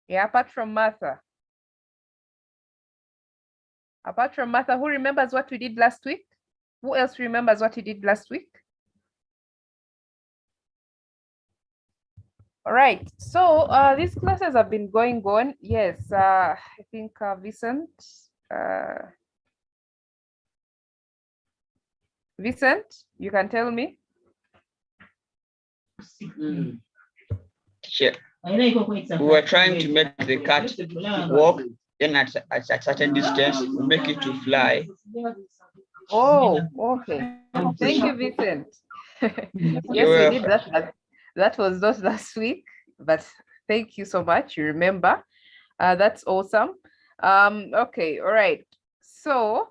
Yeah, apart from Martha. Apart from Martha, who remembers what we did last week? Who else remembers what we did last week? All right, so these classes have been going on. Yes, I think Vincent, you can tell me. Sure. We were trying to make the cat walk, then at a certain distance, we make it to fly. Oh, okay. Thank you, Vincent. Yes, we did that. That was not last week, but thank you so much. You remember. That's awesome. Okay, all right. So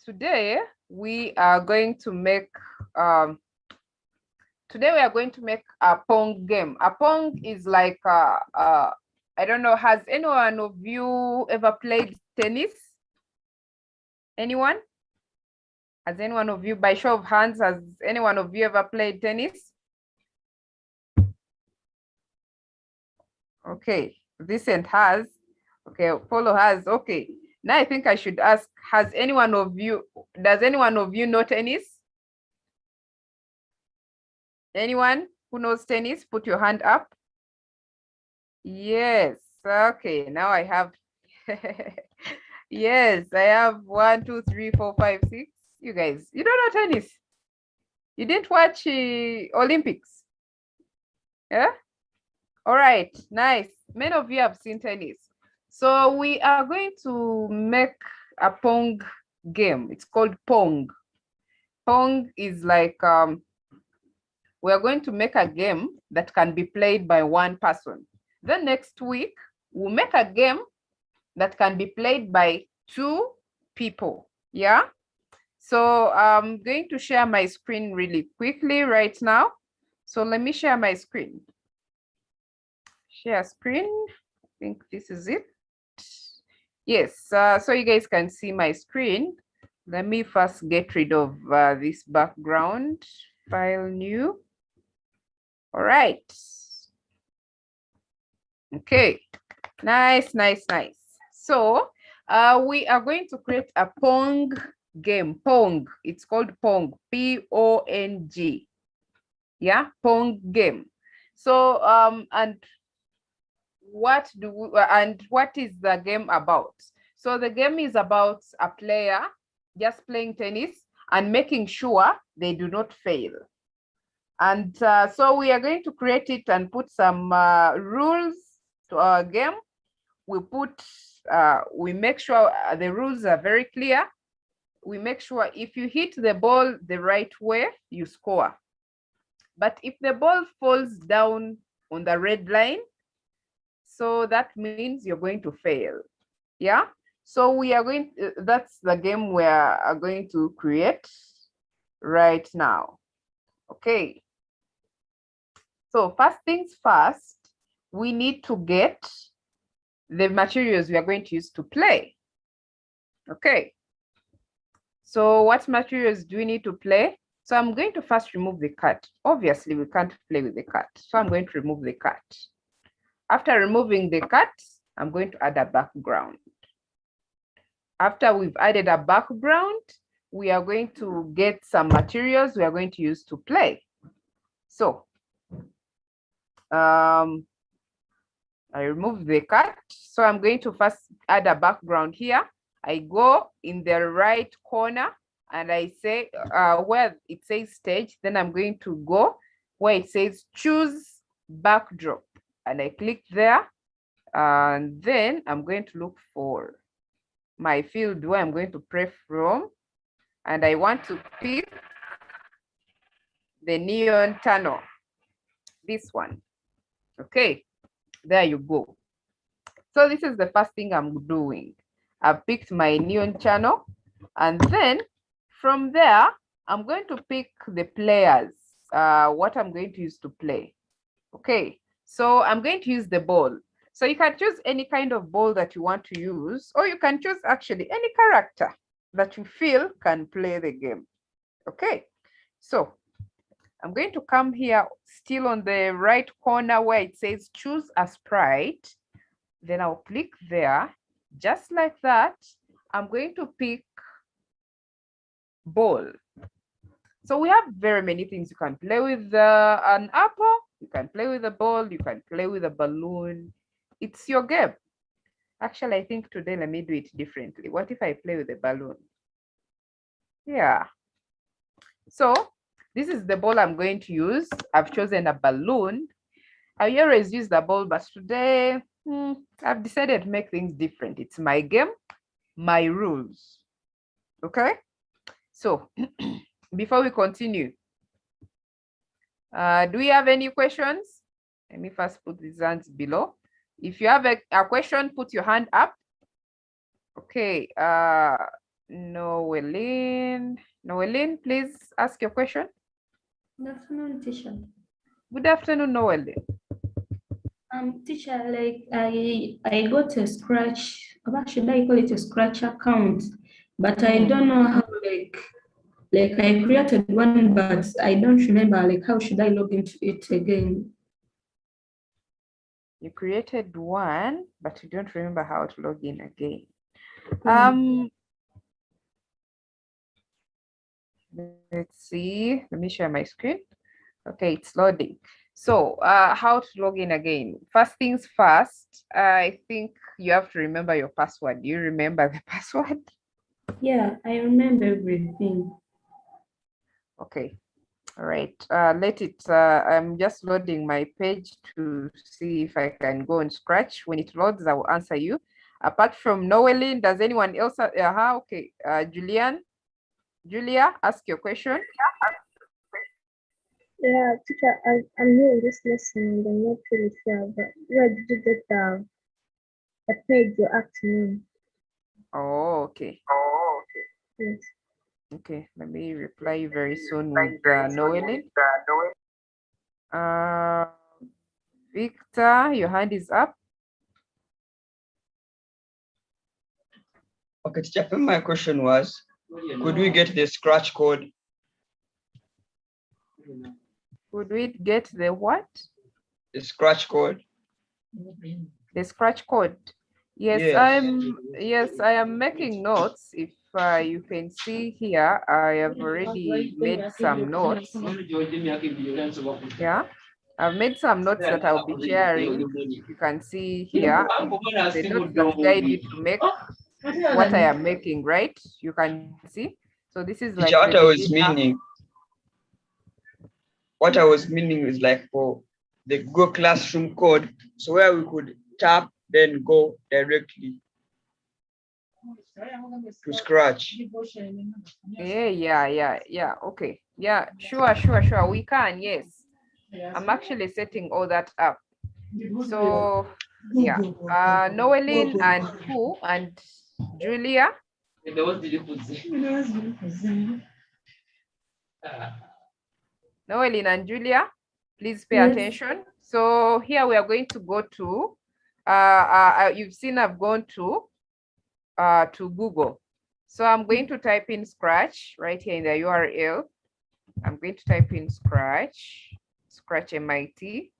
today we are going to make a Pong game. A Pong is like I don't know, has anyone of you ever played tennis? Anyone? Has anyone of you, by show of hands, has anyone of you ever played tennis? Okay, Vincent has. Okay, Polo has. Okay, now I think I should ask, does any one of you know tennis? Anyone who knows tennis, put your hand up. Yes, okay, now I have, yes, I have 1, 2, 3, 4, 5, 6. You guys, you don't know tennis? You didn't watch Olympics? Yeah? All right, nice. Many of you have seen tennis. So we are going to make a Pong game. It's called Pong. Pong is like, we are going to make a game that can be played by one person. Then next week, we'll make a game that can be played by 2 people. Yeah. So I'm going to share my screen really quickly right now. So let me share my screen. Share screen. I think this is it. Yes, so you guys can see my screen. Let me first get rid of this background. File new. All right. Okay, nice. So we are going to create a Pong game. Pong, it's called Pong, P-O-N-G. Yeah, Pong game. So and what is the game about? So the game is about a player just playing tennis and making sure they do not fail. And so we are going to create it and put some rules to our game. We make sure the rules are very clear. We make sure if you hit the ball the right way, you score. But if the ball falls down on the red line, so that means you're going to fail. Yeah. So we are going, that's the game we are going to create right now. Okay. So first things first, we need to get the materials we are going to use to play. Okay. So what materials do we need to play? So I'm going to first remove the cat. Obviously, we can't play with the cat. So I'm going to remove the cat. After removing the cat, I'm going to add a background. After we've added a background, we are going to get some materials we are going to use to play. So I remove the cat. So I'm going to first add a background here. I go in the right corner and I say where it says stage, then I'm going to go where it says choose backdrop. And I click there. And then I'm going to look for my field where I'm going to play from. And I want to pick the neon tunnel, this one. Okay, there you go. So this is the first thing I'm doing. I've picked my neon channel, and then from there, I'm going to pick the players, what I'm going to use to play. Okay, so I'm going to use the ball. So you can choose any kind of ball that you want to use, or you can choose actually any character that you feel can play the game. Okay, so I'm going to come here still on the right corner where it says choose a sprite. Then I'll click there, just like that. I'm going to pick ball. So we have very many things. You can play with an apple, you can play with a ball, you can play with a balloon. It's your game. Actually, I think today let me do it differently. What if I play with a balloon? Yeah. So this is the ball I'm going to use. I've chosen a balloon. I always use the ball, but today I've decided to make things different. It's my game, my rules. Okay. So before we continue, do we have any questions? Let me first put these hands below. If you have a question, put your hand up. Okay. Noeline, please ask your question. Good afternoon, teacher. Good afternoon, Noeline. Teacher, like I got a Scratch. What should I call it? A Scratch account, but I don't know how. Like I created one, but I don't remember. Like how should I log into it again? You created one, but you don't remember how to log in again. Let's see. Let me share my screen. Okay, it's loading. So how to log in again? First things first, I think you have to remember your password. Do you remember the password? Yeah, I remember everything. Okay. All right. I'm just loading my page to see if I can go on Scratch. When it loads, I will answer you. Apart from Noeline, does anyone else? Okay. Julia, ask your question. Yeah, teacher, I'm new in this lesson and I'm not really sure, but where did you get the page you're asking me? Oh, okay. Yes. Okay, let me reply you very soon with Noeline. Victor, your hand is up. Okay, teacher, my question was, could we get the scratch code? Could we get the what? The scratch code. The scratch code. Yes, Yes. I am making notes. If you can see here, I have already made some notes. Yeah, I've made some notes that I'll be sharing. You can see here the notes that guide you to make what I am making, right? You can see. So this is like Teacher, what I was meaning is like for the Google Classroom code, so where we could tap, then go directly to Scratch. Yeah. Okay. Yeah, sure. We can, yes. I'm actually setting all that up. So yeah, Noeline and who and Julia. Noeline and Julia, please pay attention. So here we are going to go to, you've seen I've gone to Google. So I'm going to type in Scratch right here in the URL. I'm going to type in Scratch MIT.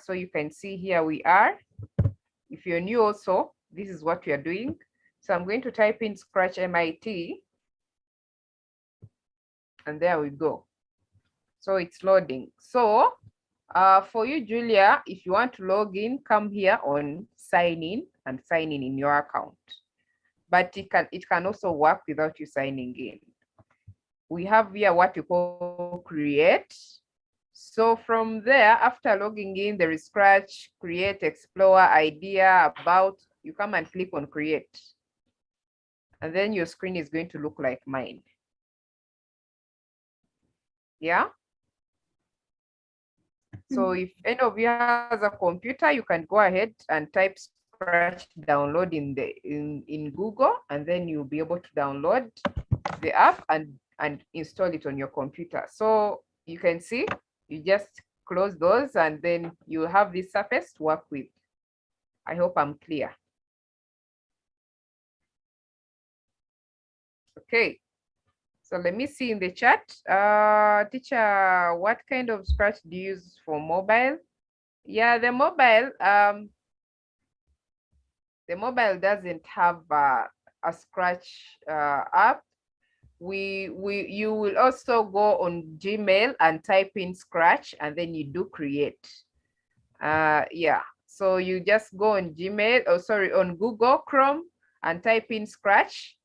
So you can see here we are. If you're new also, this is what we are doing. So I'm going to type in Scratch MIT. And there we go. So it's loading. So for you, Julia, if you want to log in, come here on sign in and sign in your account. But it can also work without you signing in. We have here what you call create. So from there, after logging in, there is Scratch, create, explore, idea, about. You come and click on create. And then your screen is going to look like mine. Yeah. So if any of you has a computer, you can go ahead and type Scratch download in Google, and then you'll be able to download the app and install it on your computer. So you can see, you just close those and then you have this surface to work with. I hope I'm clear. Okay. So let me see in the chat. Teacher, what kind of Scratch do you use for mobile? Yeah, the mobile doesn't have a Scratch app. You will also go on Gmail and type in Scratch, and then you do create. Yeah, so you just go on Gmail, on Google Chrome and type in Scratch,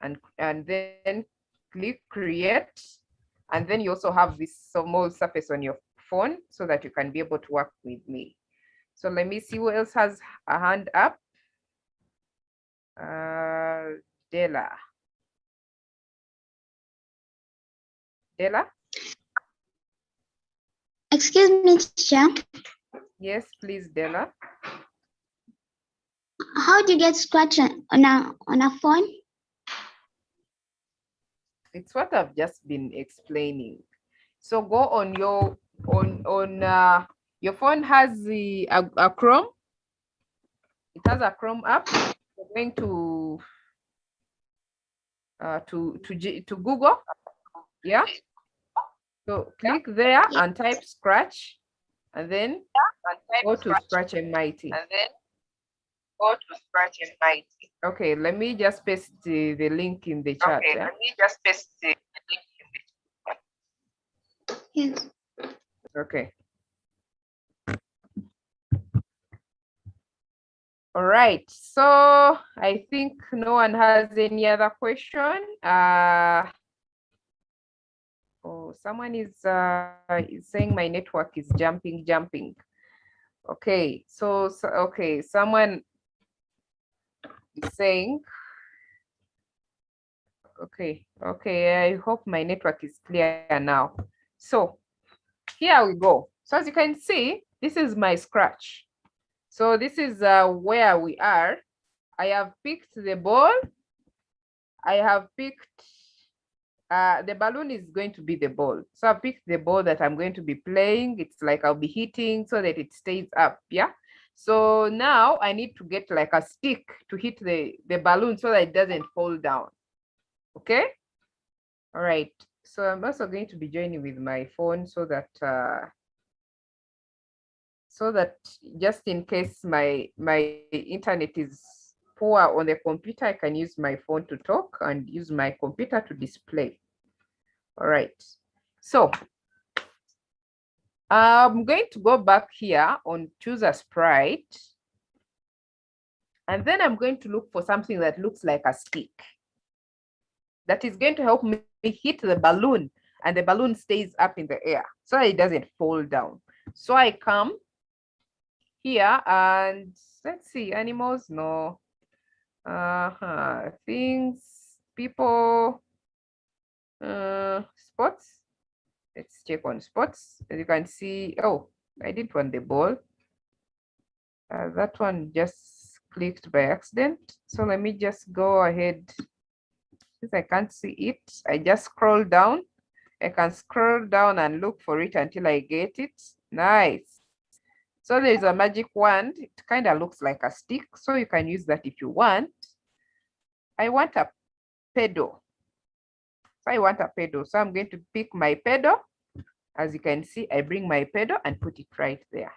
and then click create, and then you also have this small surface on your phone so that you can be able to work with me. So let me see who else has a hand up. Della. Della? Excuse me, teacher. Yes, please, Della. How do you get Scratch on a phone? It's what I've just been explaining. So go on your your phone has a Chrome. It has a Chrome app. You're going to Google. Yeah. So click there and type Scratch, and then go to Scratch MIT. Okay, let me just paste the link in the chat. Yes. Okay. All right, so I think no one has any other question. Oh, someone is saying my network is jumping. Okay, so okay, someone is saying, okay, I hope my network is clear now. So here we go. So as you can see, this is my Scratch. So this is where we are. I have picked the ball. I have picked, the balloon is going to be the ball. So I picked the ball that I'm going to be playing. It's like I'll be hitting so that it stays up, yeah? So now I need to get like a stick to hit the balloon so that it doesn't fall down, okay? All right, so I'm also going to be joining with my phone so that just in case my internet is poor on the computer, I can use my phone to talk and use my computer to display. All right, so I'm going to go back here on choose a sprite, and then I'm going to look for something that looks like a stick that is going to help me hit the balloon, and the balloon stays up in the air so it doesn't fall down. So I come here and let's see, animals, no. Things, people, spots. Let's check on spots. As you can see, oh, I didn't want the ball. That one just clicked by accident. So let me just go ahead. Since I can't see it, I just scroll down. I can scroll down and look for it until I get it. Nice. So there's a magic wand. It kind of looks like a stick, so you can use that if you want. I want a pedal. So I want a pedal. So I'm going to pick my pedal. As you can see, I bring my pedal and put it right there.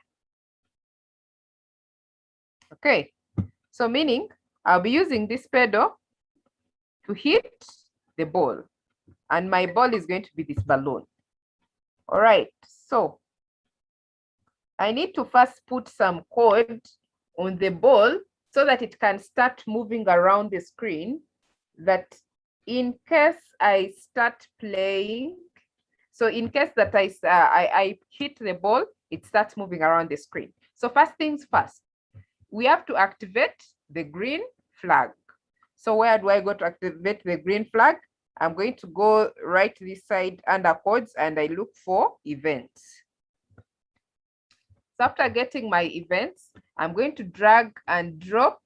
Okay, so meaning I'll be using this pedal to hit the ball, and my ball is going to be this balloon. All right, so I need to first put some code on the ball so that it can start moving around the screen, that in case I start playing, so in case that I hit the ball, it starts moving around the screen. So first things first, we have to activate the green flag. So where do I go to activate the green flag? I'm going to go right this side under codes and I look for events. So after getting my events, I'm going to drag and drop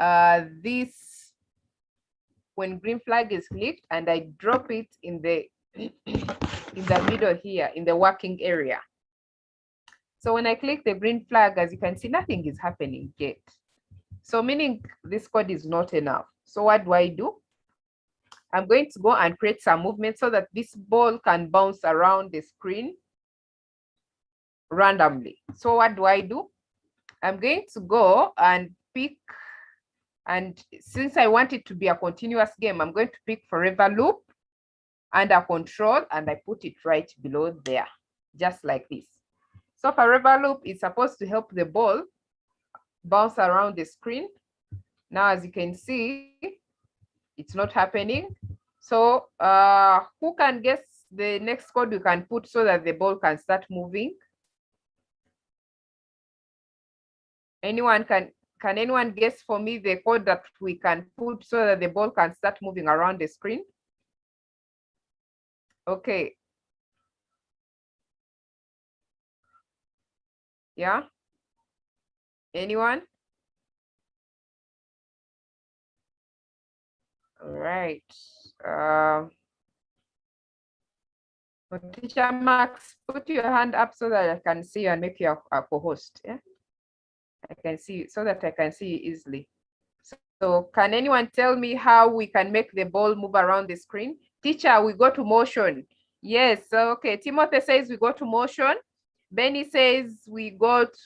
this when green flag is clicked, and I drop it in the middle here in the working area. So when I click the green flag, as you can see, nothing is happening yet. So meaning this code is not enough. So what do? I'm going to go and create some movement so that this ball can bounce around the screen randomly. So what do? I'm going to go and pick, and since I want it to be a continuous game, I'm going to pick forever loop under control, and I put it right below there, just like this. So forever loop is supposed to help the ball bounce around the screen. Now, as you can see, it's not happening. So who can guess the next code we can put so that the ball can start moving? Anyone can anyone guess for me the code that we can put so that the ball can start moving around the screen? Okay. Yeah. Anyone? All right. Teacher Max, put your hand up so that I can see you and make you a co-host. Yeah, I can see you so that I can see you easily. So can anyone tell me how we can make the ball move around the screen? Teacher, we go to motion. Yes, okay. Timothy says we go to motion. Benny says we put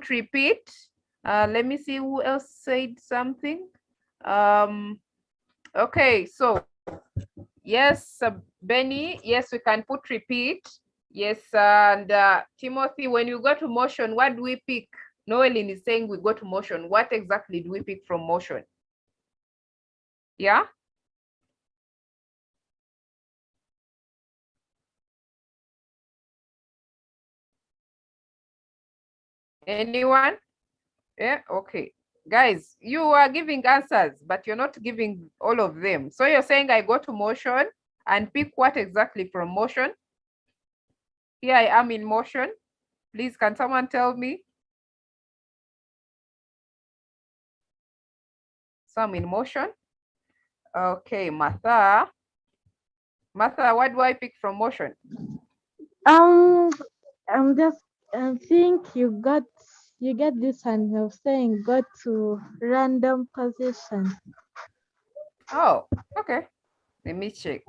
repeat. Let me see who else said something. Okay, so yes, Benny, yes, we can put repeat. Yes, and Timothy, when you go to motion, what do we pick? Noelin is saying we go to motion. What exactly do we pick from motion? Yeah? Anyone? Yeah, okay. Guys, you are giving answers, but you're not giving all of them. So you're saying I go to motion and pick what exactly from motion? Here I am in motion. Please, can someone tell me? So I'm in motion. Okay, Martha. Martha, what do I pick from motion? I'm just I think you get this one of saying go to random position. Oh, okay. Let me check.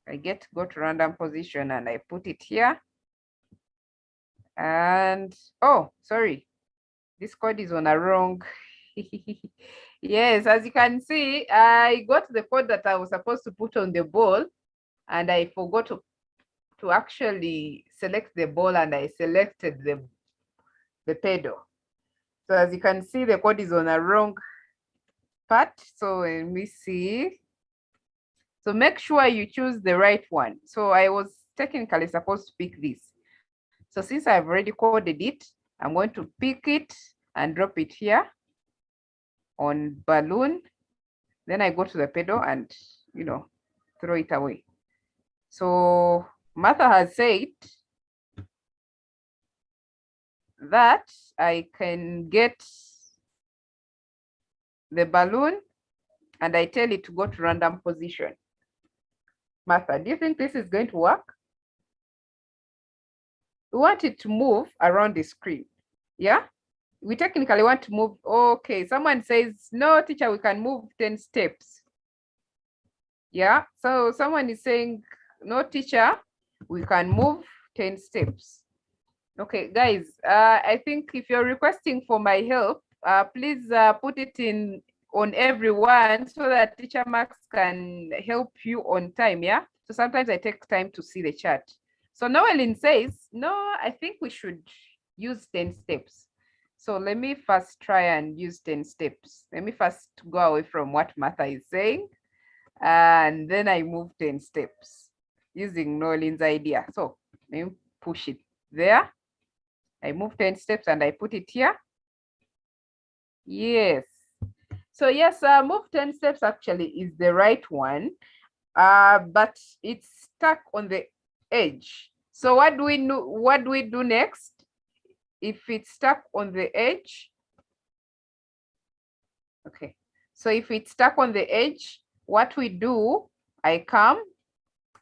I get go to random position and I put it here. And oh, sorry. This code is on a wrong. Yes, as you can see, I got the code that I was supposed to put on the ball and I forgot to actually select the ball, and I selected the pedal. So as you can see, the code is on a wrong part. So let me see. So make sure you choose the right one. So I was technically supposed to pick this. So since I've already coded it, I'm going to pick it and drop it here on balloon. Then I go to the pedal and, throw it away. So Martha has said that I can get the balloon and I tell it to go to random position. Martha, do you think this is going to work? We want it to move around the screen. Yeah? We technically want to move. Okay, someone says, no, teacher, we can move 10 steps. Yeah, so someone is saying, no, teacher, we can move 10 steps. Okay, guys, I think if you're requesting for my help, please put it on everyone so that Teacher Max can help you on time, yeah? So sometimes I take time to see the chat. So Noelin says, no, I think we should use 10 steps. So let me first try and use 10 steps. Let me first go away from what Martha is saying, and then I move 10 steps using Noelin's idea. So let me push it there. I move 10 steps and I put it here. Yes. So yes, move 10 steps actually is the right one, but it's stuck on the edge. So what do we do next? If it's stuck on the edge, okay. So if it's stuck on the edge, what we do, I come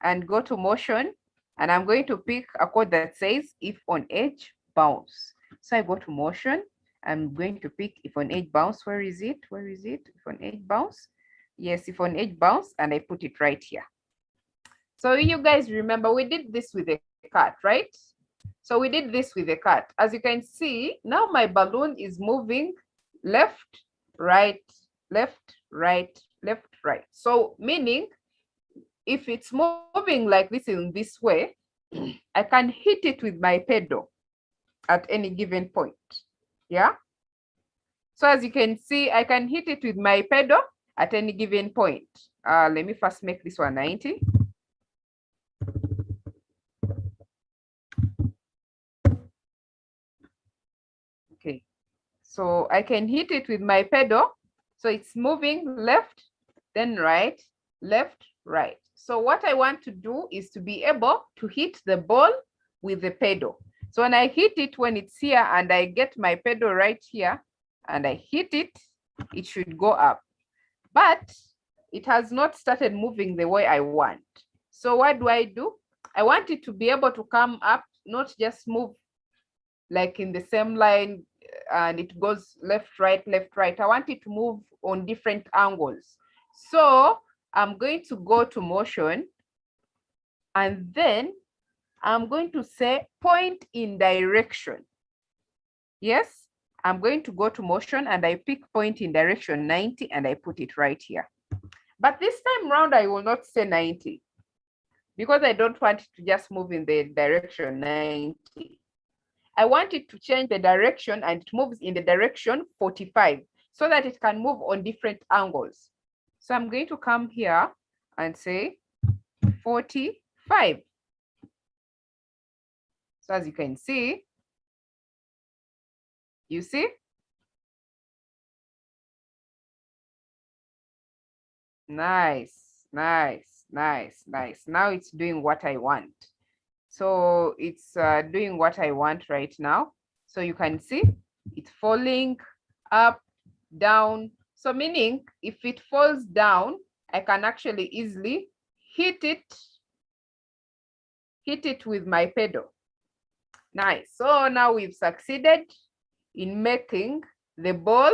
and go to motion, and I'm going to pick a code that says if on edge, bounce. So I go to motion. I'm going to pick if on edge bounce. Where is it? Where is it? If on edge bounce. Yes, if on edge bounce, and I put it right here. So you guys remember we did this with the cat, right? So we did this with the cat. As you can see, now my balloon is moving left, right, left, right, left, right. So meaning if it's moving like this in this way, I can hit it with my pedal at any given point. Yeah. So as you can see, I can hit it with my pedal at any given point. Let me first make this one 90. Okay. So I can hit it with my pedal. So it's moving left, then right, left, right. So what I want to do is to be able to hit the ball with the pedal. So when I hit it, when it's here and I get my pedal right here and I hit it, it should go up. But it has not started moving the way I want. So what do? I want it to be able to come up, not just move like in the same line and it goes left, right, left, right. I want it to move on different angles. So I'm going to go to motion and then I'm going to say point in direction. Yes, I'm going to go to motion and I pick point in direction 90 and I put it right here. But this time round, I will not say 90 because I don't want it to just move in the direction 90. I want it to change the direction and it moves in the direction 45 so that it can move on different angles. So I'm going to come here and say 45. So as you can see, you see? Nice, nice, nice, nice. Now it's doing what I want. So it's doing what I want right now. So you can see it's falling up, down. So meaning if it falls down, I can actually easily hit it with my pedal. Nice. So now we've succeeded in making the ball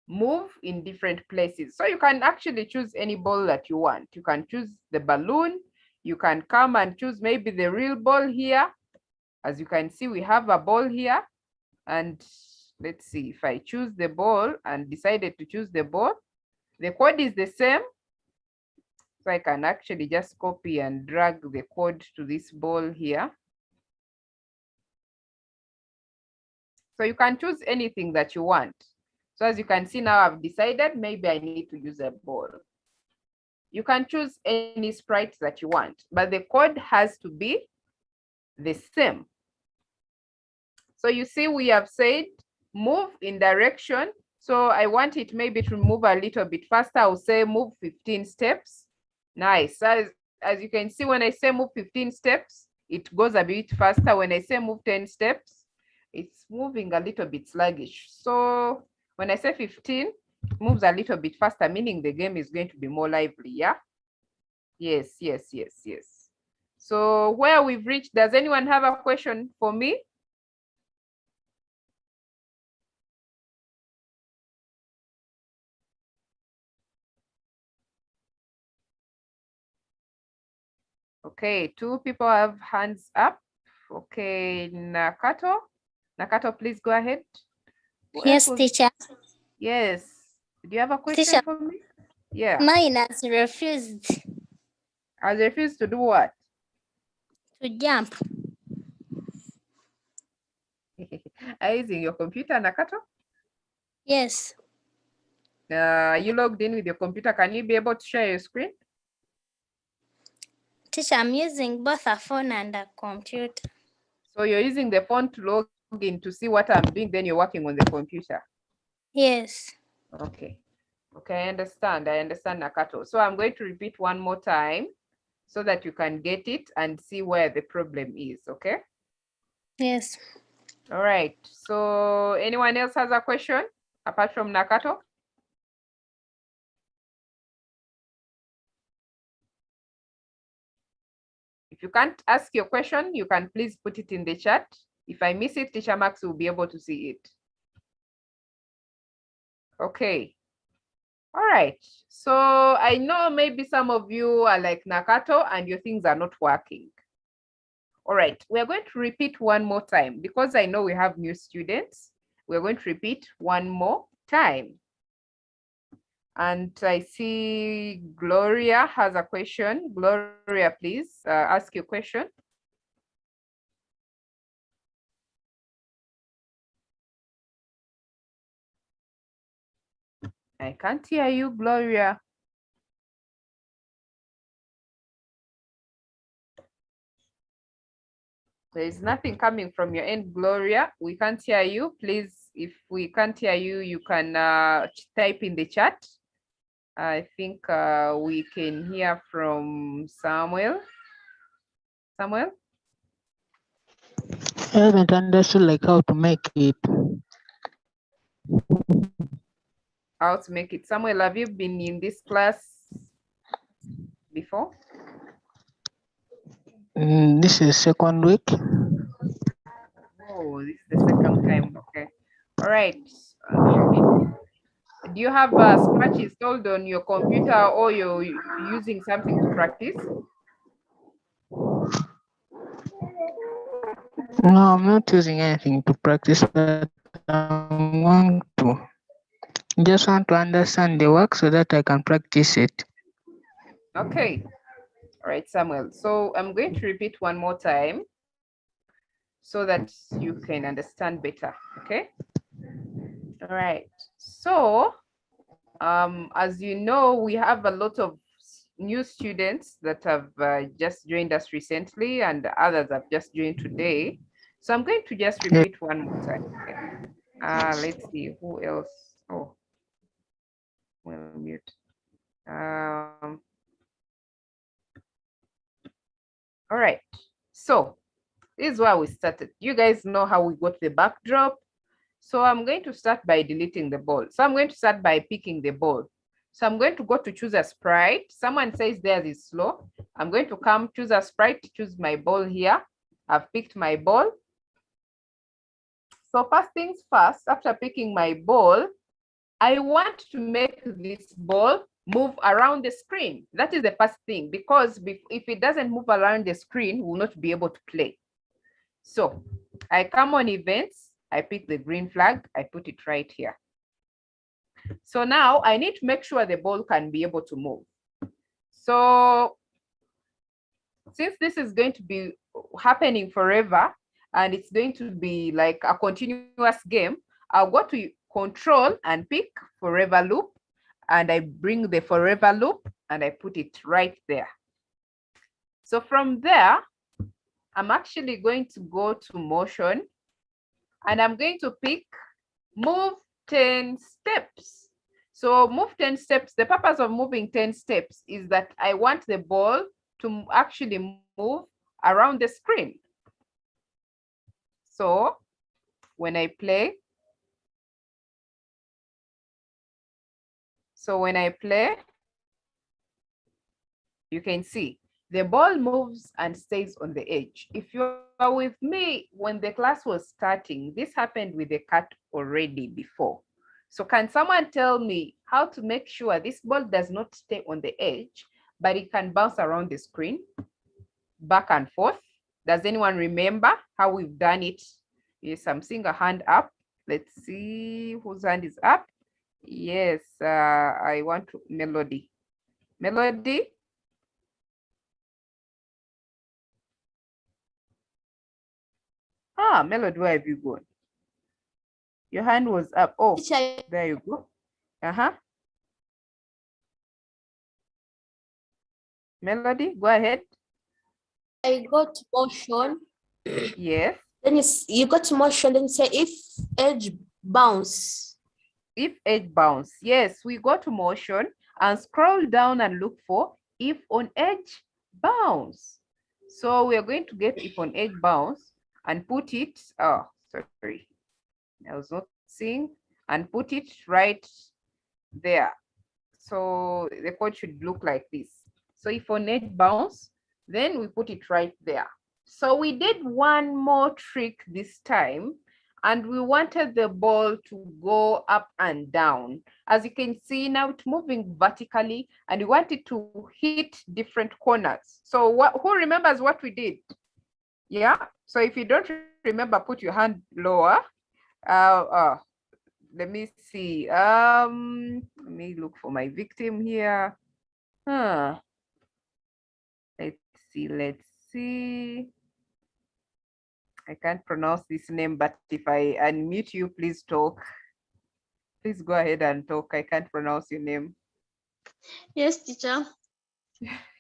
move in different places. So you can actually choose any ball that you want. You can choose the balloon. You can come and choose maybe the real ball here. As you can see, we have a ball here. And let's see if I choose the ball and decided to choose the ball, the code is the same. So I can actually just copy and drag the code to this ball here. So you can choose anything that you want. So as you can see now, I've decided maybe I need to use a ball. You can choose any sprite that you want, but the code has to be the same. So you see, we have said move in direction. So I want it maybe to move a little bit faster. I'll say move 15 steps. Nice. As you can see, when I say move 15 steps, it goes a bit faster. When I say move 10 steps, it's moving a little bit sluggish. So when I say 15, it moves a little bit faster, meaning the game is going to be more lively, yeah? Yes, yes, yes, yes. So where we've reached, does anyone have a question for me? Okay, 2 people have hands up. Okay, Nakato. Nakato, please go ahead. Yes, teacher. Yes. Do you have a question Teacher, for me? Yeah. mine has refused I refuse to do what? to jump. Are you using your computer, Nakato? Yes. You logged in with your computer. Can you be able to share your screen? Teacher, I'm using both a phone and a computer. So you're using the phone to log in to see what I'm doing, then you're working on the computer. Yes. Okay. Okay, I understand, Nakato. So I'm going to repeat one more time so that you can get it and see where the problem is, okay? Yes. All right, so anyone else has a question apart from Nakato? If you can't ask your question, you can please put it in the chat. If I miss it, Teacher Max will be able to see it. Okay. All right. So I know maybe some of you are like Nakato and your things are not working. All right, we're going to repeat one more time because I know we have new students. We're going to repeat one more time. And I see Gloria has a question. Gloria, please ask your question. I can't hear you, Gloria. There is nothing coming from your end, Gloria. We can't hear you. Please, if we can't hear you, you can type in the chat. I think we can hear from Samuel. Samuel? I haven't understood like how to make it. How to make it. Samuel, have you been in this class before? This is second week. Oh, this is the second time. Okay. All right. Do you have Scratch installed on your computer or you're using something to practice? No, I'm not using anything to practice, but I'm going to. Just want to understand the work so that I can practice it. Okay. All right, Samuel. So I'm going to repeat one more time so that you can understand better. Okay. All right. So as you know, we have a lot of new students that have just joined us recently and others have just joined today. So I'm going to just repeat one more time. Okay. Let's see who else. Oh, we'll mute. All right. So this is where we started. You guys know how we got the backdrop. So I'm going to start by deleting the ball. So I'm going to start by picking the ball. So I'm going to go to choose a sprite. Someone says theirs is slow. I'm going to come choose a sprite, choose my ball here. I've picked my ball. So first things first, after picking my ball, I want to make this ball move around the screen. That is the first thing, because if it doesn't move around the screen, we'll not be able to play. So I come on events, I pick the green flag, I put it right here. So now I need to make sure the ball can be able to move. So since this is going to be happening forever and it's going to be like a continuous game, I'll go to control and pick forever loop, and I bring the forever loop and I put it right there. So from there, I'm actually going to go to motion and I'm going to pick move 10 steps. So move 10 steps, the purpose of moving 10 steps is that I want the ball to actually move around the screen. So when I play, you can see the ball moves and stays on the edge. If you are with me when the class was starting, this happened with the cat already before. So can someone tell me how to make sure this ball does not stay on the edge, but it can bounce around the screen, back and forth? Does anyone remember how we've done it? Yes, I'm seeing a hand up. Let's see whose hand is up. Yes, I want to Melody. Melody? Ah, Melody, where have you gone? Your hand was up. Oh, there you go. Melody, go ahead. I got motion. Yes. Then you got motion, then say if edge bounce. If edge bounce. Yes, we go to motion and scroll down and look for if on edge bounce. So we are going to get if on edge bounce and put it, oh, sorry, I was not seeing, and put it right there. So the code should look like this. So if on edge bounce, then we put it right there. So we did one more trick this time, and we wanted the ball to go up and down. As you can see now, it's moving vertically, and we want it to hit different corners. So who remembers what we did? Yeah, so if you don't remember, put your hand lower. Let me see. Let me look for my victim here. Let's see. I can't pronounce this name, but if I unmute you, please talk. Please go ahead and talk. I can't pronounce your name. Yes, teacher.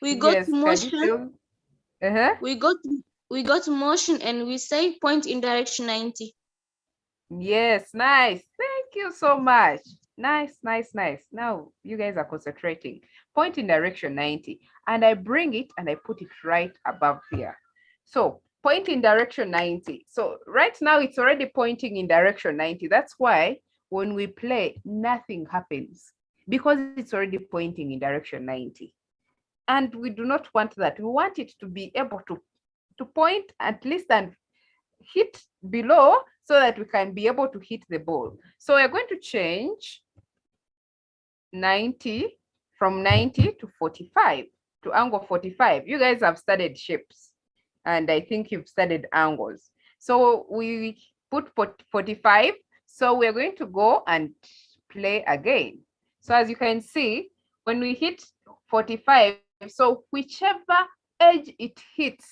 We go Yes, to can motion. you tell? We go to motion and we say point in direction 90. Yes, nice. Thank you so much. Nice, nice, nice. Now you guys are concentrating. Point in direction 90. And I bring it and I put it right above here. So point in direction 90. So right now it's already pointing in direction 90. That's why when we play, nothing happens because it's already pointing in direction 90. And we do not want that. We want it to be able to point at least and hit below so that we can be able to hit the ball. So we're going to change 90 from 90 to 45 to angle 45. You guys have studied shapes and I think you've studied angles. So we put 45. So we're going to go and play again. So as you can see, when we hit 45, so whichever edge it hits,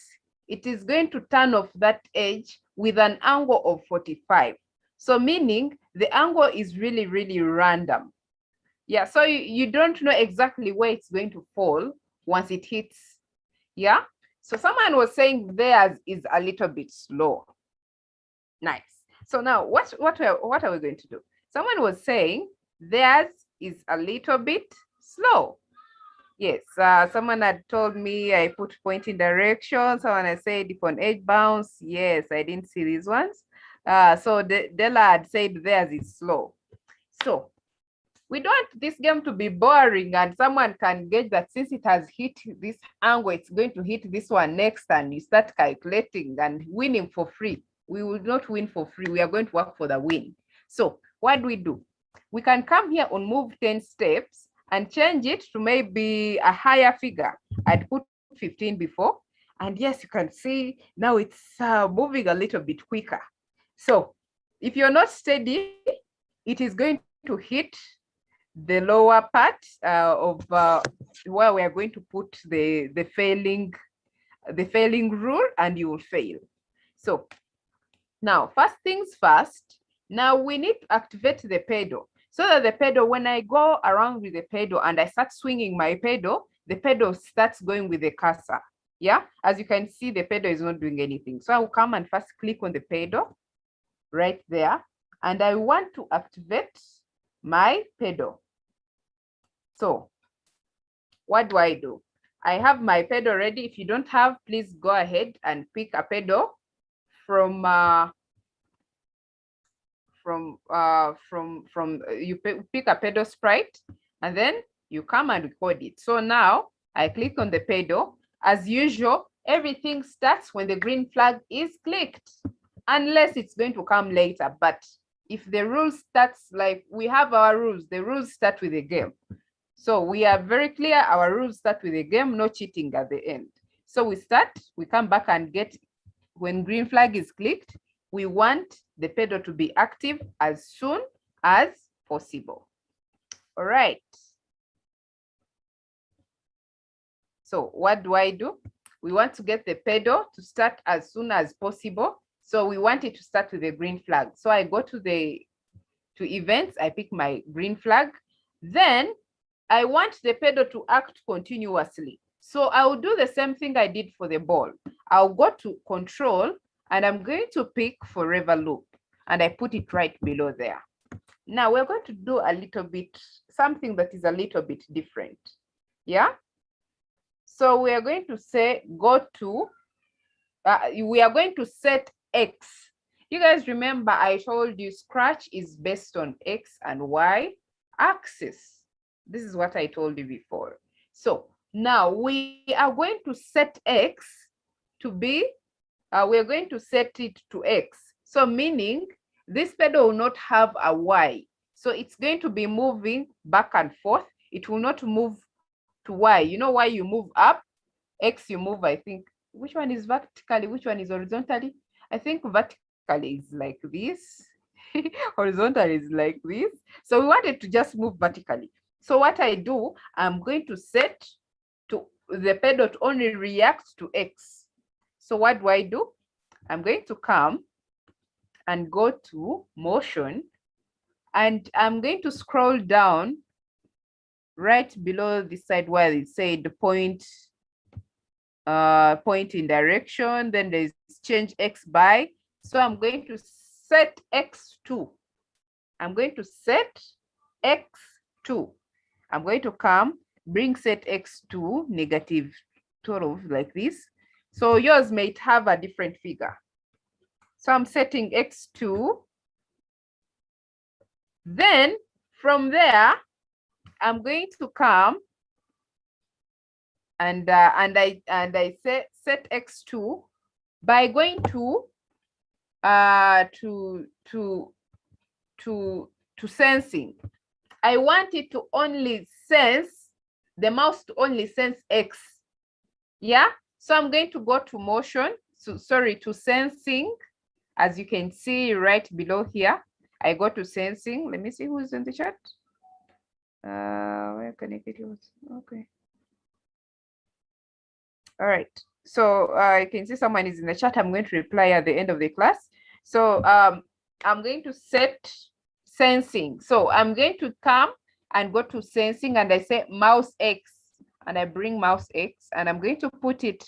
it is going to turn off that edge with an angle of 45. So meaning the angle is really, really random. Yeah, so you don't know exactly where it's going to fall once it hits. Yeah, so someone was saying theirs is a little bit slow. Nice. So now what are we going to do? Someone was saying theirs is a little bit slow. Yes, someone had told me I put point in direction. Someone had said if on edge bounce. Yes, I didn't see these ones. So Della had said theirs is slow. So we don't want this game to be boring and someone can get that since it has hit this angle, it's going to hit this one next, and you start calculating and winning for free. We will not win for free. We are going to work for the win. So what do? We can come here on move 10 steps and change it to maybe a higher figure. I'd put 15 before. And yes, you can see now it's moving a little bit quicker. So if you're not steady, it is going to hit the lower part of where we are going to put the failing rule, and you will fail. So now, first things first, now we need to activate the pedal so that the pedal, when I go around with the pedal and I start swinging my pedal, the pedal starts going with the cursor. Yeah, as you can see, the pedal is not doing anything. So I will come and first click on the pedal right there, and I want to activate my pedal. So what do? I have my pedal ready. If you don't have, please go ahead and pick a pedal from you pick a pedal sprite, and then you come and record it. So now I click on the pedal. As usual, everything starts when the green flag is clicked, unless it's going to come later. But if the rule starts, like we have our rules, the rules start with the game. So we are very clear, our rules start with the game, no cheating at the end. So we start, we come back and get, when green flag is clicked, we want the pedal to be active as soon as possible. All right. So what do? We want to get the pedal to start as soon as possible. So we want it to start with the green flag. So I go to events, I pick my green flag. Then I want the pedal to act continuously. So I will do the same thing I did for the ball. I'll go to control and I'm going to pick forever loop, and I put it right below there. Now we're going to do a little bit, something that is a little bit different. Yeah. So we are going to say, we are going to set X. You guys remember I told you Scratch is based on X and Y axis. This is what I told you before. So now we are going to set X to be, we're going to set it to X. So meaning this pedal will not have a Y. So it's going to be moving back and forth. It will not move to Y. You know why you move up? X you move, I think. Which one is vertically? Which one is horizontally? I think vertically is like this. Horizontal is like this. So we wanted to just move vertically. So what I do, I'm going to set to the pedal to only react to X. So what do? I'm going to come and go to motion, and I'm going to scroll down right below the side where it said point in direction, then there's change X by. So I'm going to set X2. I'm going to set X2. I'm going to come, bring set X2 -12 like this. So yours might have a different figure. So I'm setting X2. Then from there, I'm going to come and I set X2 by going to sensing. I want it to only sense, the mouse to only sense X. Yeah, so I'm going to go to motion, to sensing. As you can see right below here, I go to sensing. Let me see who's in the chat. Where can I get yours? Okay. All right. So you can see someone is in the chat. I'm going to reply at the end of the class. So I'm going to set sensing. So I'm going to come and go to sensing, and I say mouse X, and I bring mouse X, and I'm going to put it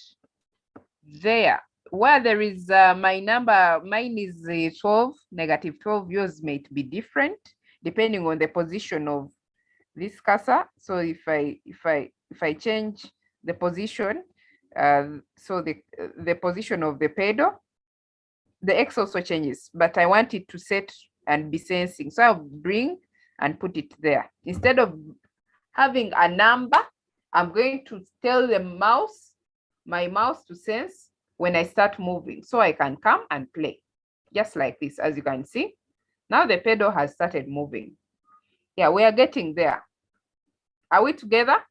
there where there is my number. Mine is 12, -12. Yours might be different depending on the position of this cursor. So if I change the position, so the position of the pedal, the X also changes, but I want it to set and be sensing. So I'll bring and put it there. Instead of having a number, I'm going to tell the mouse, my mouse, to sense when I start moving. So I can come and play just like this. As you can see, now the pedal has started moving. Yeah, we are getting there. Are we together?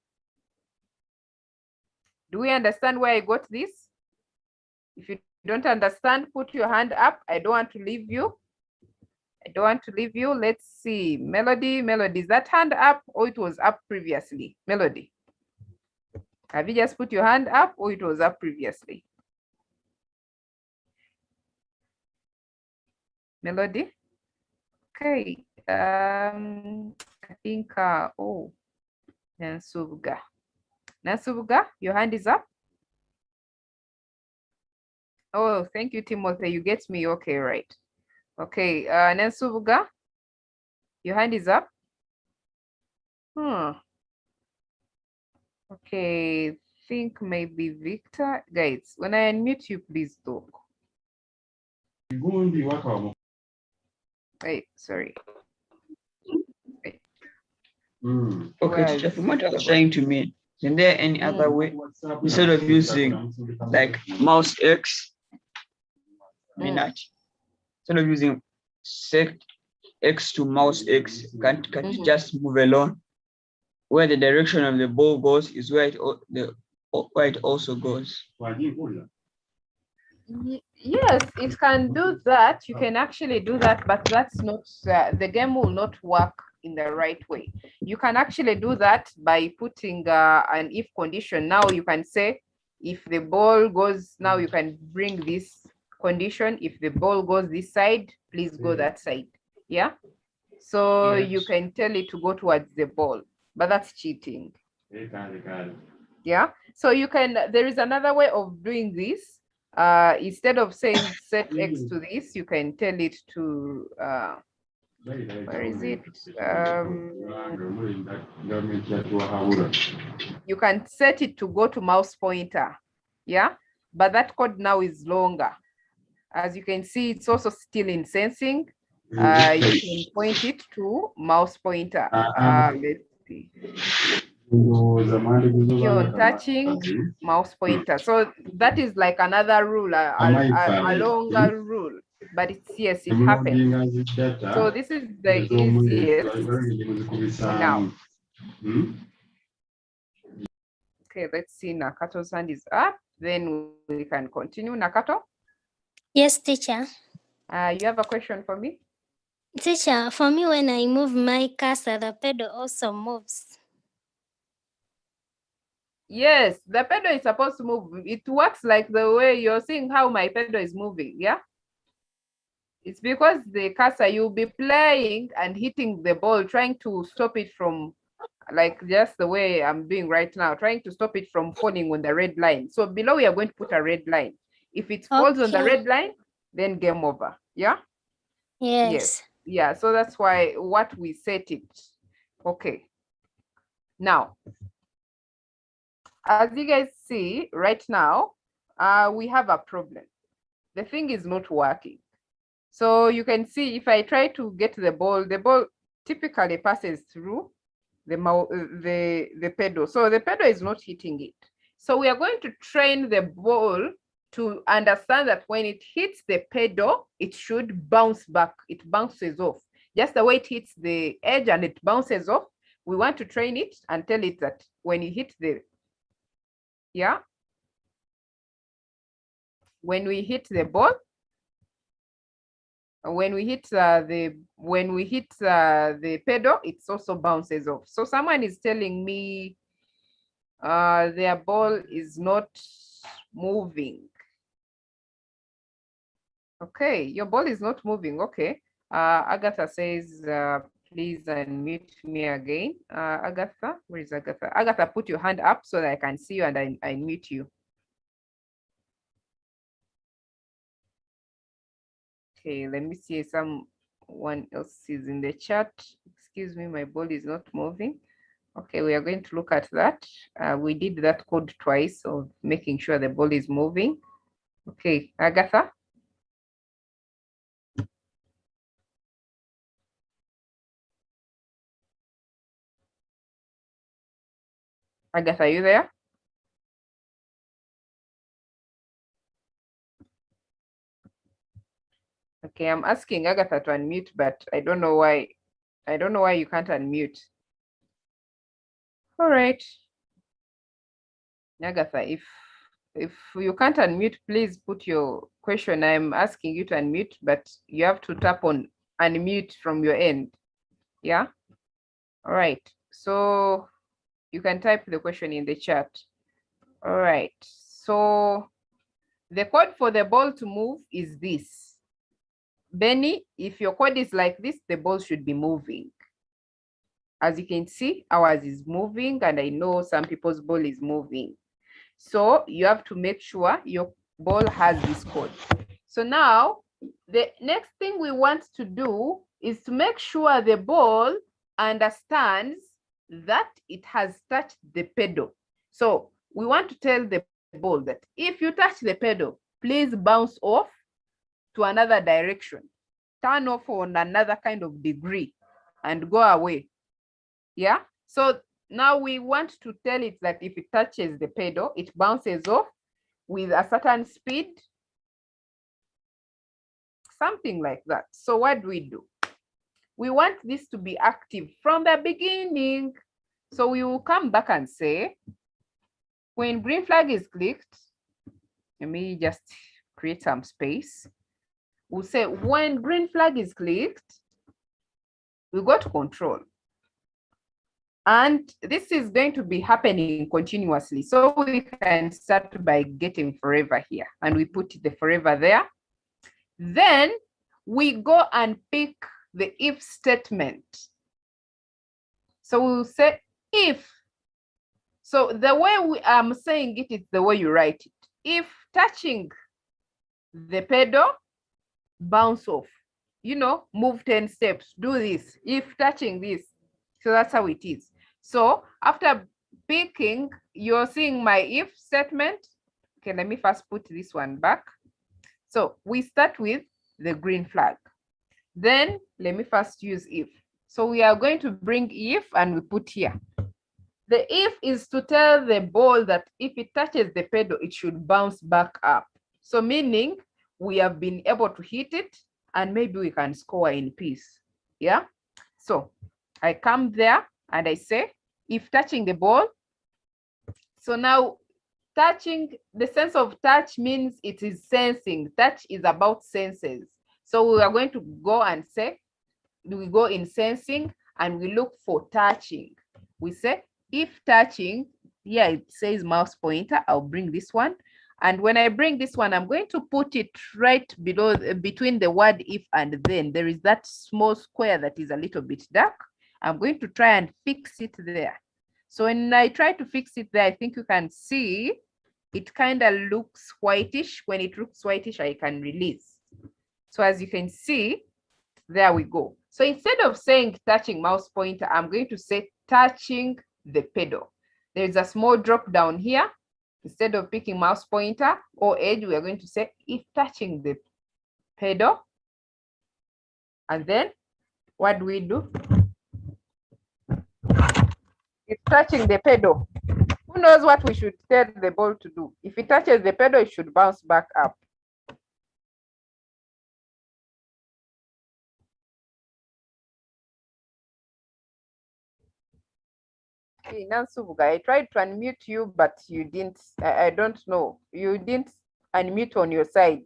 Do we understand where I got this? If you don't understand, put your hand up. I don't want to leave you. I don't want to leave you. Let's see. Melody, is that hand up or it was up previously? Melody, have you just put your hand up or it was up previously? Melody? Okay. I think, oh, Nansubuga. Nansubuga, your hand is up. Oh, thank you, Timothy. You get me. Okay, right. Okay, Nansubuga, your hand is up. Okay, think maybe Victor. Guys, when I unmute you, please talk. Wait, sorry. Wait. Okay, teacher, from what I was trying to mean, is there any other way instead of using like mouse X? Instead of using set X to mouse X, can't you just move along? Where the direction of the ball goes is where it also goes. Yes, it can do that. You can actually do that, but that's not, the game will not work in the right way. You can actually do that by putting an if condition. Now you can say, if the ball goes, now you can bring this condition. If the ball goes this side, please go that side. Yeah. So you can tell it to go towards the ball, but that's cheating. Yeah. So you can, there is another way of doing this. Instead of saying set X to this, you can tell it to, where is it? You can set it to go to mouse pointer. Yeah. But that code now is longer. As you can see, it's also still in sensing. You can point it to mouse pointer. Let's see. You're touching mouse pointer. So that is like another rule, a longer rule. but it's yes, it happened. So this is the easiest for now. Okay, let's see. Nakato's hand is up. Then we can continue. Nakato, Yes, teacher. you have a question for me? Teacher, for me, when I move my cursor, the pedal also moves. Yes, the pedal is supposed to move. It works like the way you're seeing how my pedal is moving. Yeah. It's because the cursor, you'll be playing and hitting the ball, trying to stop it from, like just the way I'm doing right now, trying to stop it from falling on the red line. So below we are going to put a red line. If it falls on the Okay. red line, then game over. Yeah. Yes. Yeah. So that's why what we set it. Okay. Now, as you guys see right now, we have a problem. The thing is not working. So you can see if I try to get the ball typically passes through the pedal. So the pedal is not hitting it. So we are going to train the ball to understand that when it hits the pedal, it should bounce back. It bounces off. Just the way it hits the edge and it bounces off, we want to train it and tell it that when you hit the, yeah, when we hit the ball, when we hit the pedal, it also bounces off. So someone is telling me their ball is not moving. Okay, your ball is not moving. Okay. Agatha says, please unmute me again. Agatha, where is Agatha? Agatha, put your hand up so that I can see you and I mute you. Okay, let me see if someone else is in the chat. Excuse me, my ball is not moving. Okay, we are going to look at that. We did that code twice of making sure the ball is moving. Okay, Agatha. Agatha, are you there? Okay, I'm asking Agatha to unmute, but I don't know why. I don't know why you can't unmute. All right. Agatha, if you can't unmute, please put your question. I'm asking you to unmute, but you have to tap on unmute from your end. Yeah. All right. So you can type the question in the chat. All right. So the code for the ball to move is this. Benny, if your code is like this, the ball should be moving. As you can see, ours is moving, and I know some people's ball is moving. So you have to make sure your ball has this code. So now the next thing we want to do is to make sure the ball understands that it has touched the pedal. So we want to tell the ball that if you touch the pedal, please bounce off to another direction, turn off on another kind of degree and go away. Yeah. So now we want to tell it that if it touches the pedal, it bounces off with a certain speed, something like that. So what do? We want this to be active from the beginning. So we will come back and say, when green flag is clicked, let me just create some space. We'll say when green flag is clicked, we go to control. And this is going to be happening continuously. So we can start by getting forever here, and we put the forever there. Then we go and pick the if statement. So we'll say if. So the way I'm saying it is the way you write it. If touching the pedal, bounce off. You know, move 10 steps, do this. If touching this. So that's how it is. So after picking, you're seeing my if statement. Okay, let me first put this one back. So we start with the green flag. Then let me first use if. So we are going to bring if and we put here. The if is to tell the ball that if it touches the pedal, it should bounce back up. So meaning we have been able to hit it, and maybe we can score in peace. Yeah. So I come there and I say, if touching the ball. So now touching, the sense of touch means it is sensing. Touch is about senses. So we are going to go and say, we go in sensing and we look for touching. We say, if touching, yeah, it says mouse pointer. I'll bring this one. And when I bring this one, I'm going to put it right below, between the word if and then. There is that small square that is a little bit dark. I'm going to try and fix it there. So when I try to fix it there, I think you can see it kind of looks whitish. When it looks whitish, I can release. So as you can see, there we go. So instead of saying touching mouse pointer, I'm going to say touching the pedal. There's a small drop down here. Instead of picking mouse pointer or edge, we are going to say if touching the pedal. And then what do we do? It's touching the pedal. Who knows what we should tell the ball to do? If it touches the pedal, it should bounce back up. Hey, Nansubuga, I tried to unmute you, but you didn't. I don't know. You didn't unmute on your side.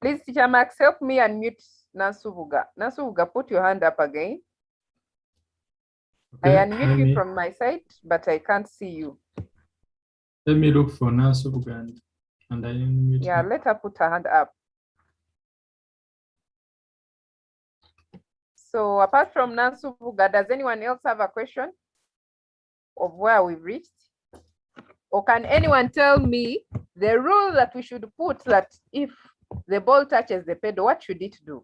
Please, Teacher Max, help me unmute Nansubuga. Nansubuga, put your hand up again. Okay, I unmute you from my side, but I can't see you. let me look for Nansubuga and I unmute Yeah, her. let her put her hand up. So apart from Nansubuga, does anyone else have a question of where we've reached? Or can anyone tell me the rule that we should put that if the ball touches the pedal, what should it do?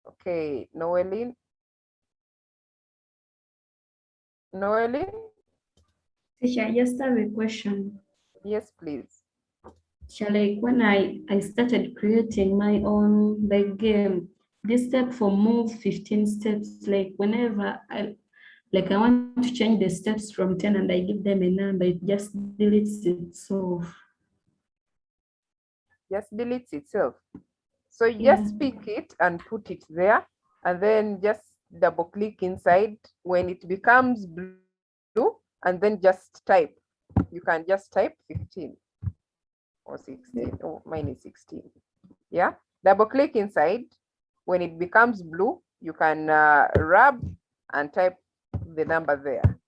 Okay, Noeline. Noeline? Teacher, I just have a question. Yes, please. Teacher, like when I started creating my own like game, this step for move 15 steps, like whenever I want to change the steps from 10 and I give them a number, it just deletes itself. Just deletes itself. So you Yeah. just pick it and put it there, and then just double click inside when it becomes blue, and then just type. You can just type 15 or 16. Oh, mine is 16. Yeah, double click inside. When it becomes blue, you can rub and type the number there.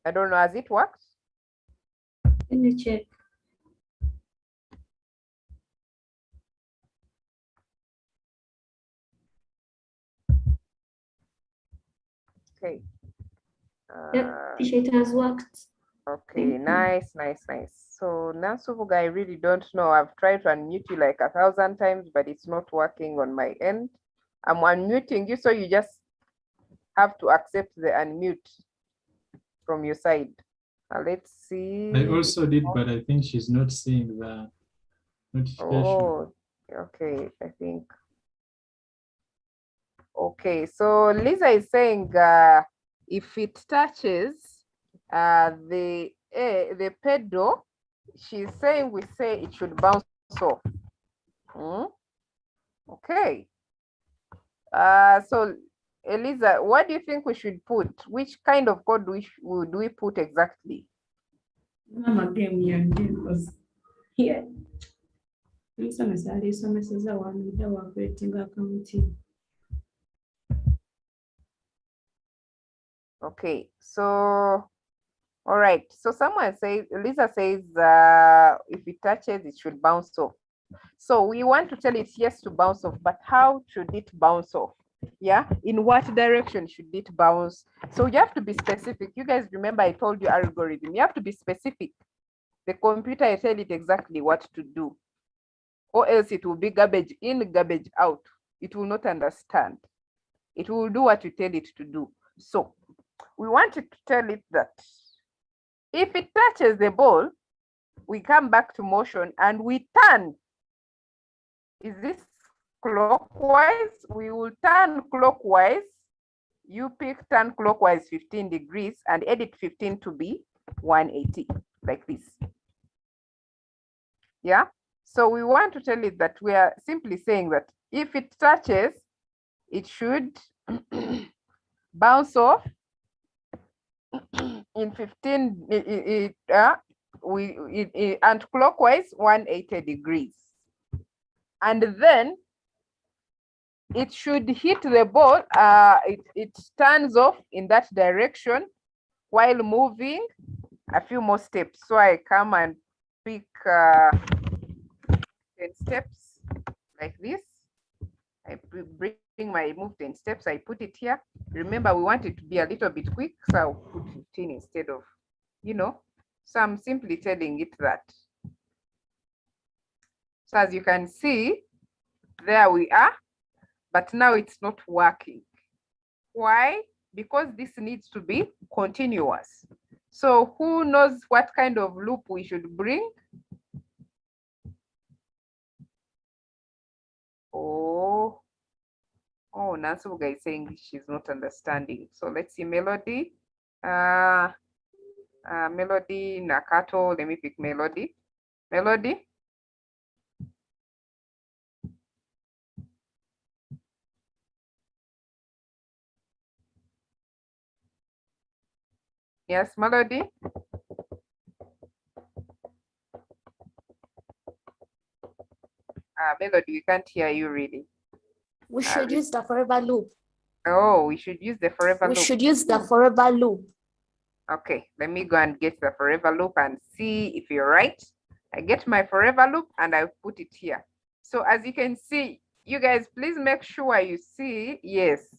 I don't know, has it worked? Let me check. Okay. Yeah, teacher, it has worked. Okay, nice. So Nansubuga, I really don't know. I've tried to unmute you like 1,000 times, but it's not working on my end. I'm unmuting you, so you just have to accept the unmute from your side. Let's see. I also did, but I think she's not seeing the notification. Oh, okay, I think. Okay, so Lisa is saying if it touches the pedal, she's saying we say it should bounce off. Okay. So Eliza, what do you think we should put? Which kind of code do we put exactly? Mama game here because here. Alisomeseza one without creating account. Okay, so all right. So someone says, Lisa says, if it touches, it should bounce off. So we want to tell it yes to bounce off, but how should it bounce off? Yeah, in what direction should it bounce? So you have to be specific. You guys remember I told you algorithm. You have to be specific. The computer, I tell it exactly what to do, or else it will be garbage in, garbage out. It will not understand. It will do what you tell it to do. So we want to tell it that if it touches the ball, we come back to motion and we turn. Is this clockwise? We will turn clockwise. You pick turn clockwise 15 degrees and edit 15 to be 180, like this. Yeah, So we want to tell it that we are simply saying that if it touches, it should bounce off in 15, and clockwise 180 degrees. And then it should hit the ball, it turns off in that direction while moving a few more steps. So I come and pick 10 steps like this. I bring my move 10 steps, I put it here. Remember, we want it to be a little bit quick, so I'll put 15 instead of, so I'm simply telling it that. So as you can see, there we are, but now it's not working. Why? Because this needs to be continuous. So who knows what kind of loop we should bring? Oh, Nansuga is saying she's not understanding. So let's see, Melody. Melody, Nakato, let me pick Melody. Melody. Yes, Melody. Melody, we can't hear you really. We should use the forever loop. Oh, we should use the forever loop. We should use the forever loop. Okay, let me go and get the forever loop and see if you're right. I get my forever loop and I put it here. So as you can see, you guys, please make sure you see, yes.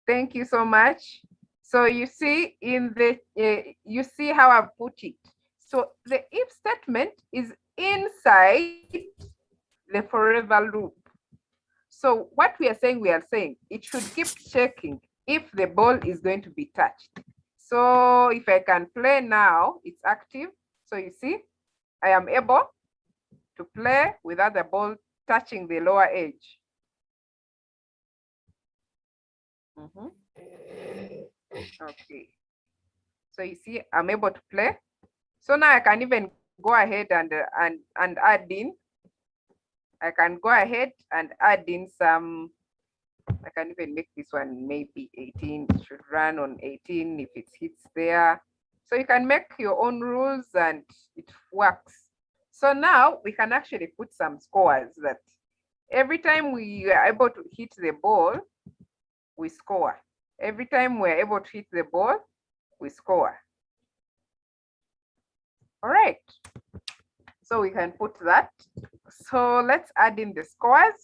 Thank you so much. So you see in the, you see how I've put it. So the if statement is inside the forever loop. So what we are saying it should keep checking if the ball is going to be touched. So if I can play now, it's active. So you see, I am able to play without the ball touching the lower edge. Okay. So you see, I'm able to play. So now I can even go ahead and add in. I can go ahead and add in some. I can even make this one maybe 18. It should run on 18 if it hits there. So you can make your own rules and it works. So now we can actually put some scores that every time we are able to hit the ball, we score. Every time we're able to hit the ball, we score. All right. So we can put that. So let's add in the scores.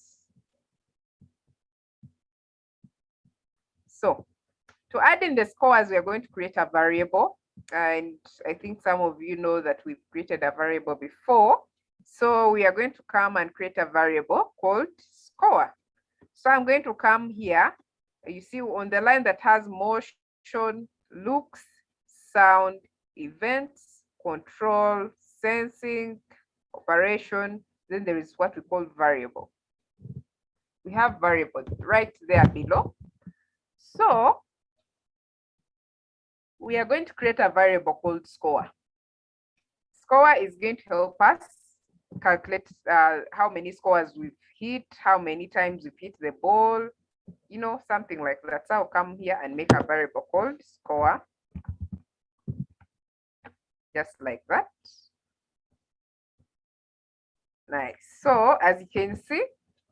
So to add in the scores, we are going to create a variable. And I think some of you know that we've created a variable before. So we are going to come and create a variable called score. So I'm going to come here. You see on the line that has motion, looks, sound, events, control, sensing, operation. Then there is what we call variable. We have variables right there below. So we are going to create a variable called score. Score is going to help us calculate how many scores we've hit, how many times we've hit the ball, something like that. So I'll come here and make a variable called score, just like that. Nice. So as you can see,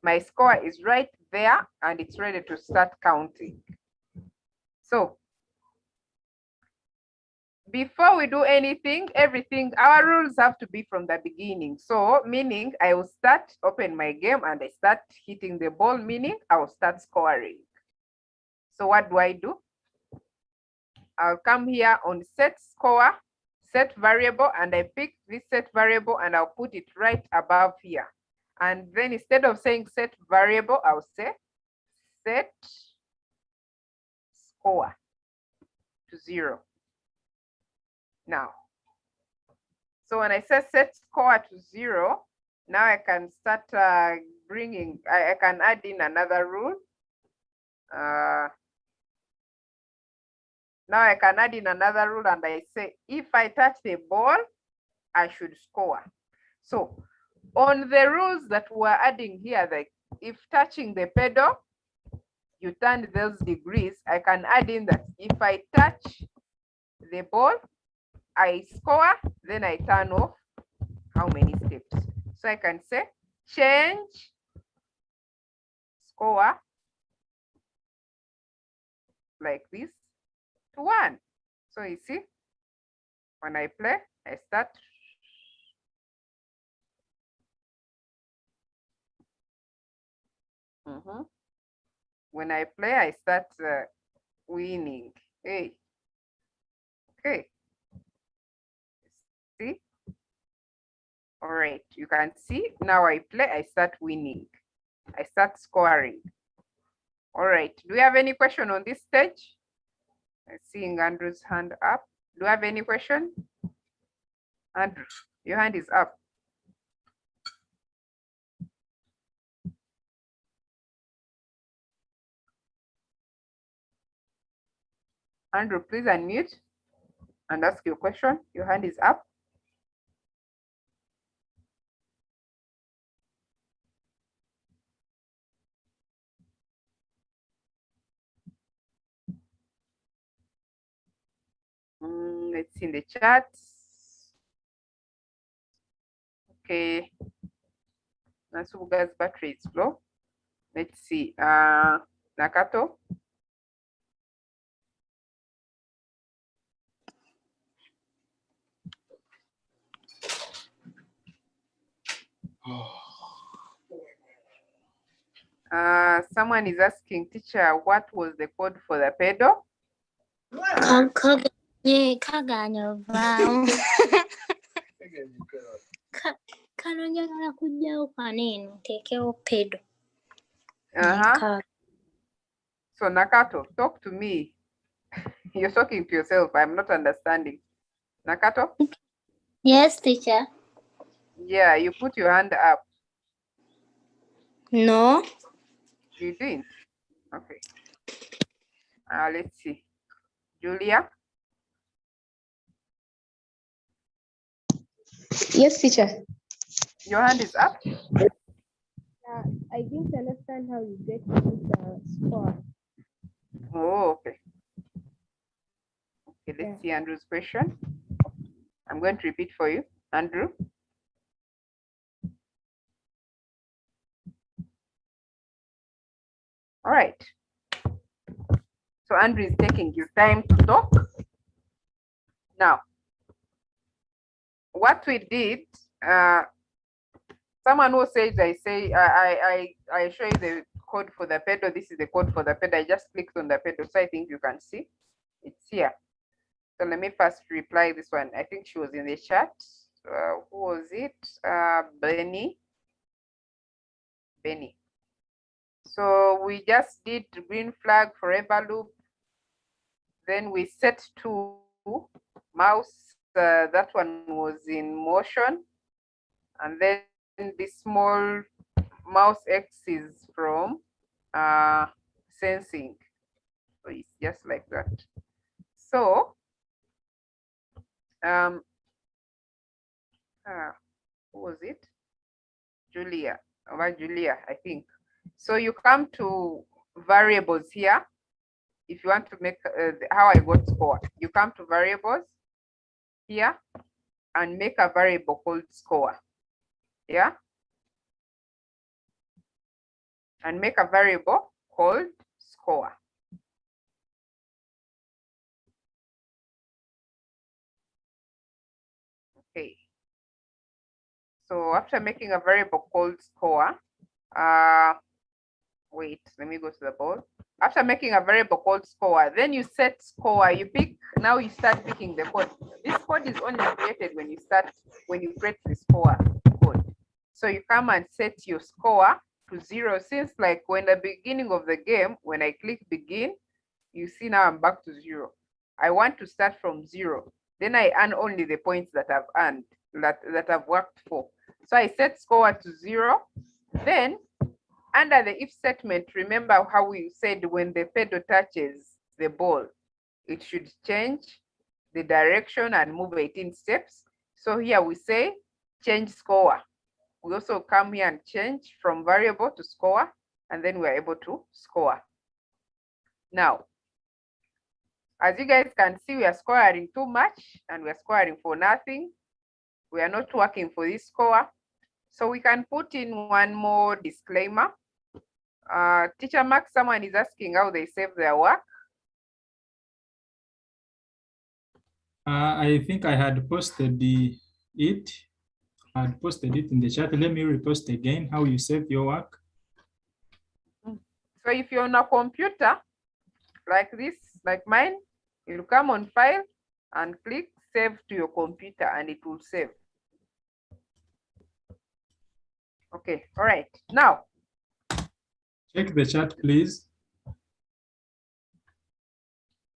my score is right there and it's ready to start counting. So before we do anything, our rules have to be from the beginning. So meaning I will start, open my game and I start hitting the ball, meaning I will start scoring. So what do? I'll come here on set score, set variable, and I pick this set variable and I'll put it right above here. And then instead of saying set variable, I'll say set score to 0. Now, so when I say set score to 0, now I can start I can add in another rule. Now I can add in another rule and I say, if I touch the ball, I should score. So on the rules that we're adding here, like if touching the pedal, you turn those degrees, I can add in that if I touch the ball, I score, then I turn off how many steps. So I can say change score like this to 1. So you see, when I play, I start. When I play, I start winning. Hey. Okay. See? All right, you can see now I play, I start winning. I start scoring. All right, do we have any question on this stage? I'm seeing Andrew's hand up. Do you have any question? Andrew, your hand is up. Andrew, please unmute and ask your question. Your hand is up. Let's see in the chat. Okay. Nasubuga's battery is low. Let's see. Nakato. Someone is asking, teacher, what was the code for the pedal? So Nakato, talk to me. You're talking to yourself. I'm not understanding. Nakato? Yes, teacher. Yeah, you put your hand up. No. You didn't? Okay. Let's see. Julia? Yes, teacher. Your hand is up? I didn't understand how you get to the score. Oh, okay. Okay, let's see Andrew's question. I'm going to repeat for you. Andrew? All right. So Andrew is taking his time to talk. Now, what we did, someone who says, I show you the code for the pedal. This is the code for the pedal. I just clicked on the pedal, so I think you can see it's here. So let me first reply this one. I think she was in the chat. Who was it? Benny. So we just did green flag forever loop. Then we set to mouse. That one was in motion. And then this small mouse X is from sensing. So it's just like that. So who was it? Julia, Julia, I think. So you come to variables here. If you want to make how I got score, you come to variables here and make a variable called score. Yeah. And make a variable called score. Okay. So after making a variable called score, wait, let me go to the board. After making a variable called score, then you set score, you pick, now you start picking the code. This code is only created when you create the score code. So you come and set your score to 0, since like when the beginning of the game, when I click begin, you see now I'm back to 0. I want to start from 0. Then I earn only the points that I've earned, that I've worked for. So I set score to 0. Then under the if statement, remember how we said when the pedal touches the ball, it should change the direction and move 18 steps. So here we say change score. We also come here and change from variable to score, and then we're able to score. Now, as you guys can see, we are scoring too much and we are scoring for nothing. We are not working for this score. So we can put in one more disclaimer. Teacher Mark, someone is asking how they save their work. I think I had posted it. I had posted it in the chat. Let me repost again how you save your work. So if you're on a computer like this, like mine, you'll come on File and click Save to your computer and it will save. Okay, all right. Now, check the chat, please.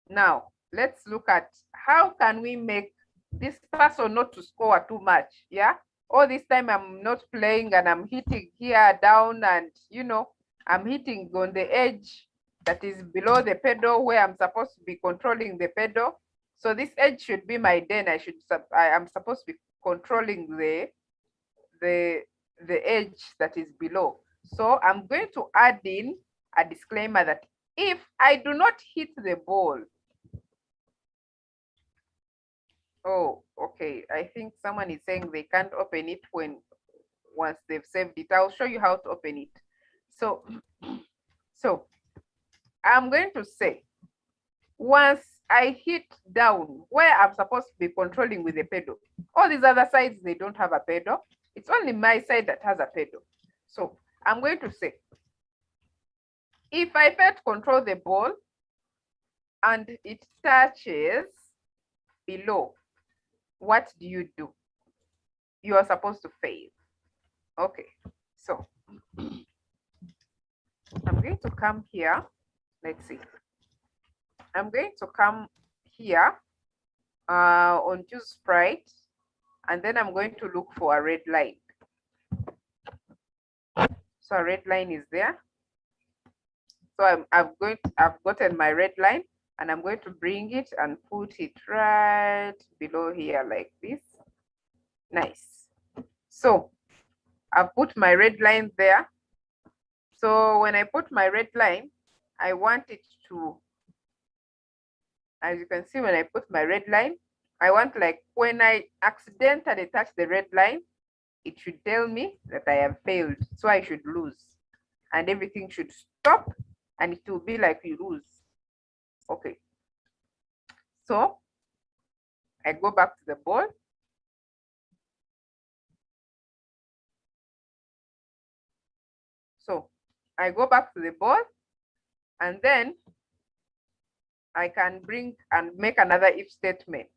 Now, let's look at how can we make this person not to score too much, yeah? All this time I'm not playing and I'm hitting here down and, you know, I'm hitting on the edge that is below the pedal where I'm supposed to be controlling the pedal. So this edge should be my den. I am supposed to be controlling the edge that is below. So I'm going to add in a disclaimer that if I do not hit the ball, oh, okay, I think someone is saying they can't open it once they've saved it. I'll show you how to open it. So I'm going to say, once I hit down where I'm supposed to be controlling with the pedal, all these other sides, they don't have a pedal. It's only my side that has a pedal. So I'm going to say, if I fail to control the ball and it touches below, what do you do? You are supposed to fail. Okay, so I'm going to come here. Let's see. I'm going to come here on choose sprite, and then I'm going to look for a red line. So a red line is there. So I've gotten my red line, and I'm going to bring it and put it right below here like this. Nice. So I've put my red line there. So when I put my red line, I want it to, as you can see, when I put my red line, I want, like, when I accidentally touch the red line, it should tell me that I have failed. So I should lose. And everything should stop and it will be like you lose. Okay. So I go back to the ball. So I go back to the ball, and then I can bring and make another if statement.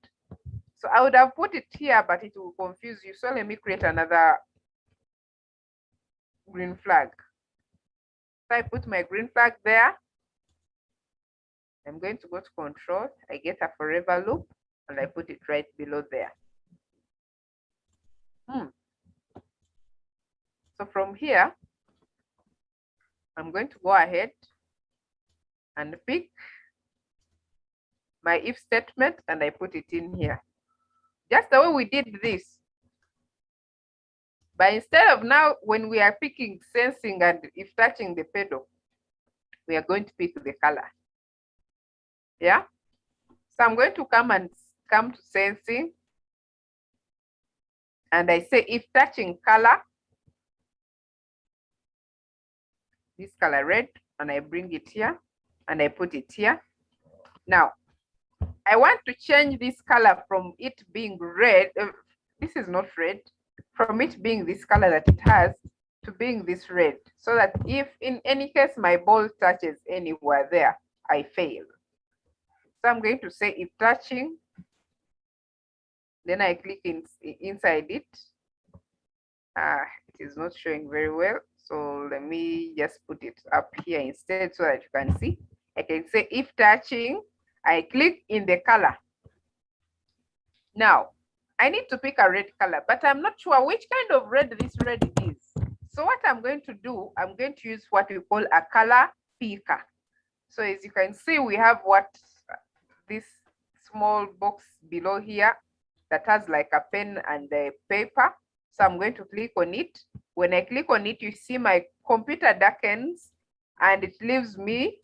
So I would have put it here, but it will confuse you. So let me create another green flag. So I put my green flag there. I'm going to go to control. I get a forever loop and I put it right below there. So from here, I'm going to go ahead and pick my if statement and I put it in here. Just the way we did this. But instead of now, when we are picking sensing and if touching the pedal, we are going to pick the color. Yeah. So I'm going to come to sensing. And I say if touching color, this color red, and I bring it here and I put it here. Now, I want to change this color from it being red. This is not red. From it being this color that it has to being this red, so that if in any case my ball touches anywhere there, I fail. So I'm going to say if touching, then I click inside it. It is not showing very well. So let me just put it up here instead so that you can see. I can say if touching, I click in the color. Now, I need to pick a red color, but I'm not sure which kind of red this red is. So what I'm going to do, I'm going to use what we call a color picker. So as you can see, we have this small box below here that has like a pen and a paper. So I'm going to click on it. When I click on it, you see my computer darkens and it leaves me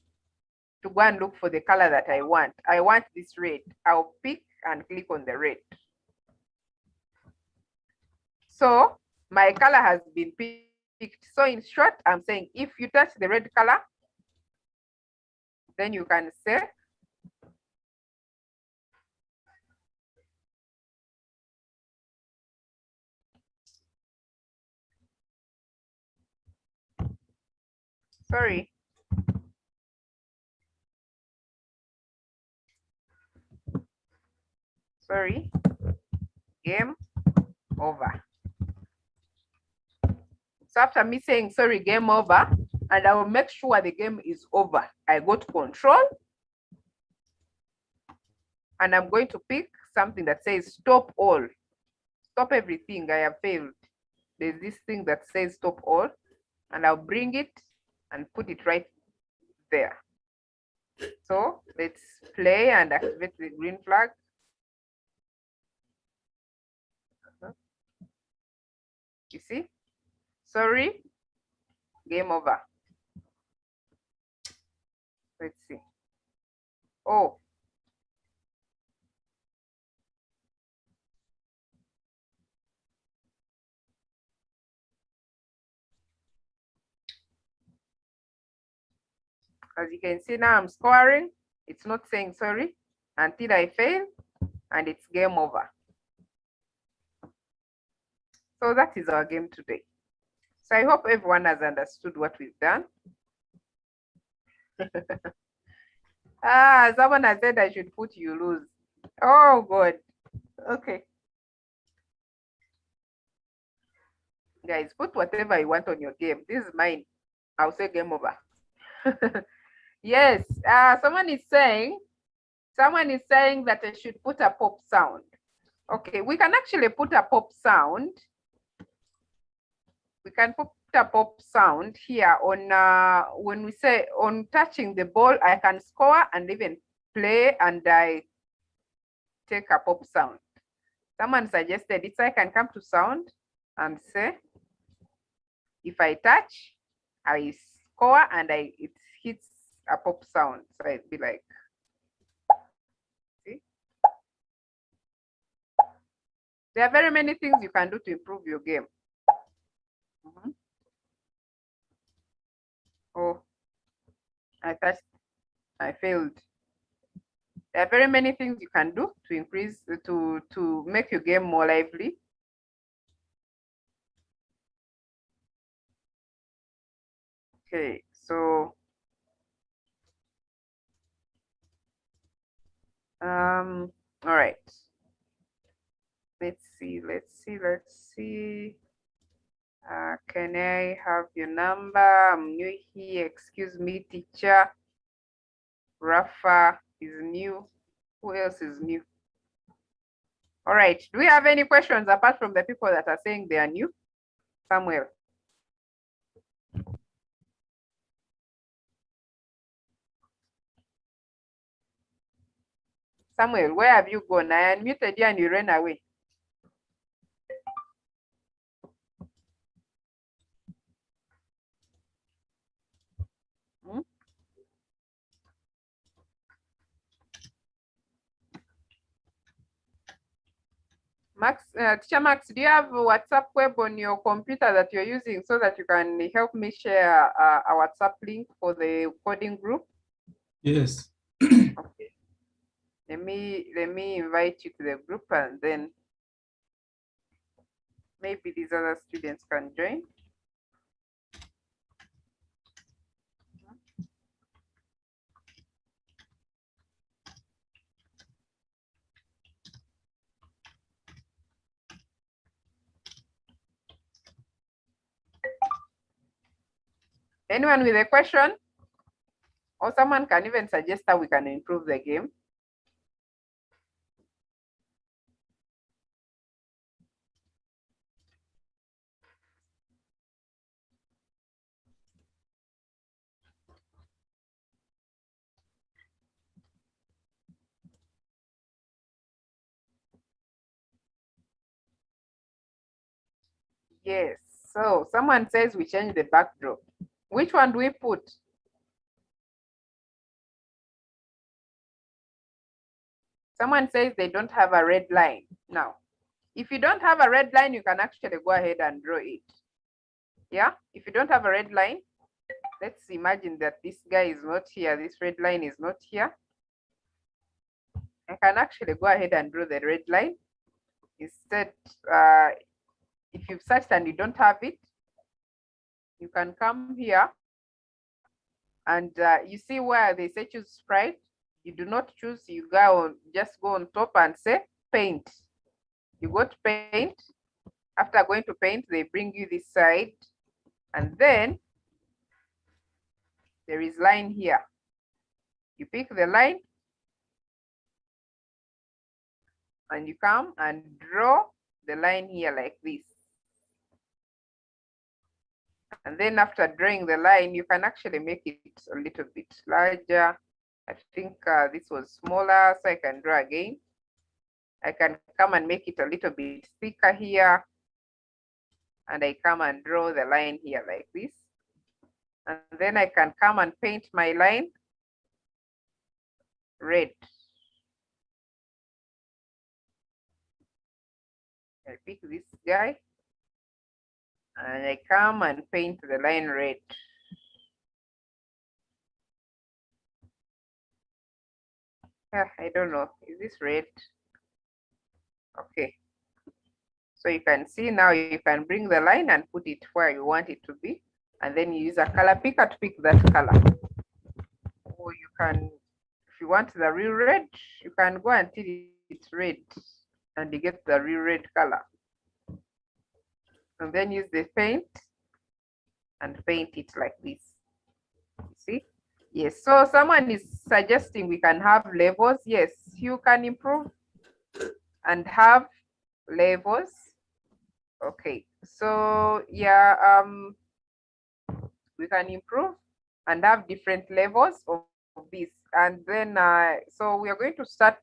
to go and look for the color that I want. I want this red. I'll pick and click on the red. So my color has been picked. So in short, I'm saying if you touch the red color, then you can say sorry. Sorry, game over. So after me saying sorry, game over, and I will make sure the game is over, I go to control and I'm going to pick something that says stop all. Stop everything, I have failed. There's this thing that says stop all, and I'll bring it and put it right there. So let's play and activate the green flag. You see? Sorry, game over. Let's see. Oh, as you can see now, I'm scoring. It's not saying sorry until I fail, and it's game over. So that is our game today. So I hope everyone has understood what we've done. Someone has said I should put you lose. Oh, God. Okay. Guys, put whatever you want on your game. This is mine. I'll say game over. Yes. Someone is saying that I should put a pop sound. Okay, we can actually put a pop sound. We can put a pop sound here on when we say on touching the ball, I can score and even play and I take a pop sound. Someone suggested it, so I can come to sound and say, if I touch, I score and it hits a pop sound. So it'd be like, see? There are very many things you can do to improve your game. Oh, I touched, I failed. There are very many things you can do to increase, to make your game more lively. Okay, so all right. Let's see. Can I have your number? I'm new here. Excuse me, teacher. Rafa is new. Who else is new? All right. Do we have any questions apart from the people that are saying they are new? Samuel. Samuel, where have you gone? I unmuted you and you ran away. Hmm? Max, Teacher Max, do you have WhatsApp web on your computer that you're using so that you can help me share a WhatsApp link for the coding group? Yes. Okay. Let me invite you to the group and then maybe these other students can join. Anyone with a question? Or someone can even suggest how we can improve the game. Yes. So someone says we change the backdrop. Which one do we put? Someone says they don't have a red line. Now, if you don't have a red line, you can actually go ahead and draw it. Yeah, if you don't have a red line, let's imagine that this guy is not here, this red line is not here. I can actually go ahead and draw the red line. Instead, if you've searched and you don't have it, you can come here and you see where they say choose sprite. You do not choose, you go on, just go on top and say paint. You go to paint. After going to paint, they bring you this side, and then there is line here. You pick the line and you come and draw the line here like this. And then after drawing the line, you can actually make it a little bit larger. I think this was smaller, so I can draw again. I can come and make it a little bit thicker here. And I come and draw the line here like this. And then I can come and paint my line red. I pick this guy and I come and paint the line red. I don't know, is this red? Okay. So you can see now you can bring the line and put it where you want it to be. And then you use a color picker to pick that color. Or you can, if you want the real red, you can go until it's red and you get the real red color. And then use the paint and paint it like this. See? Yes, so someone is suggesting we can have levels. Yes, you can improve and have levels. Okay, so yeah, we can improve and have different levels of this. And then, so we are going to start,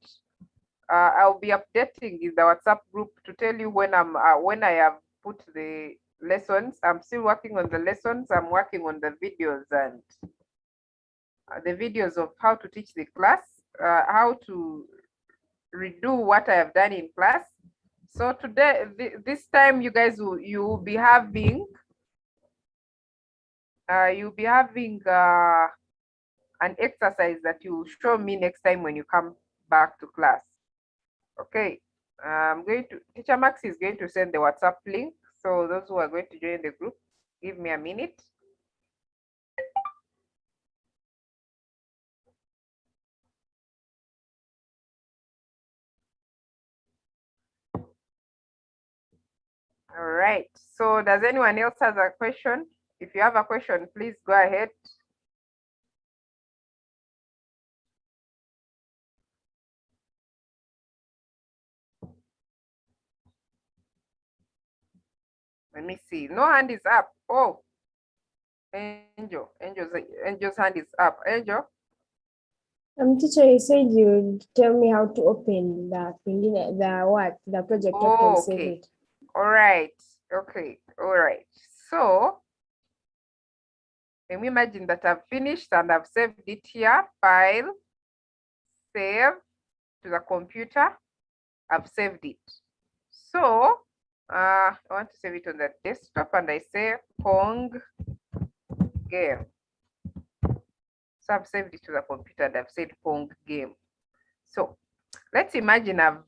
I'll be updating in the WhatsApp group to tell you when when I have put the lessons. I'm still working on the lessons. I'm working on the videos and the videos of how to teach the class, how to redo what I have done in class. So today, this time, you guys will be having an exercise that you show me next time when you come back to class. Okay, Teacher Max is going to send the WhatsApp link. So those who are going to join the group, give me a minute. All right, so does anyone else have a question? If you have a question, please go ahead. Let me see. No hand is up. Oh, Angel's hand is up. Angel. Teacher, you said you'd tell me how to open the project. Oh, okay. All right. Okay. All right. So let me imagine that I've finished and I've saved it here. File, save to the computer. I've saved it. So I want to save it on the desktop and I say Pong game. So I've saved it to the computer and I've said Pong game. So let's imagine I've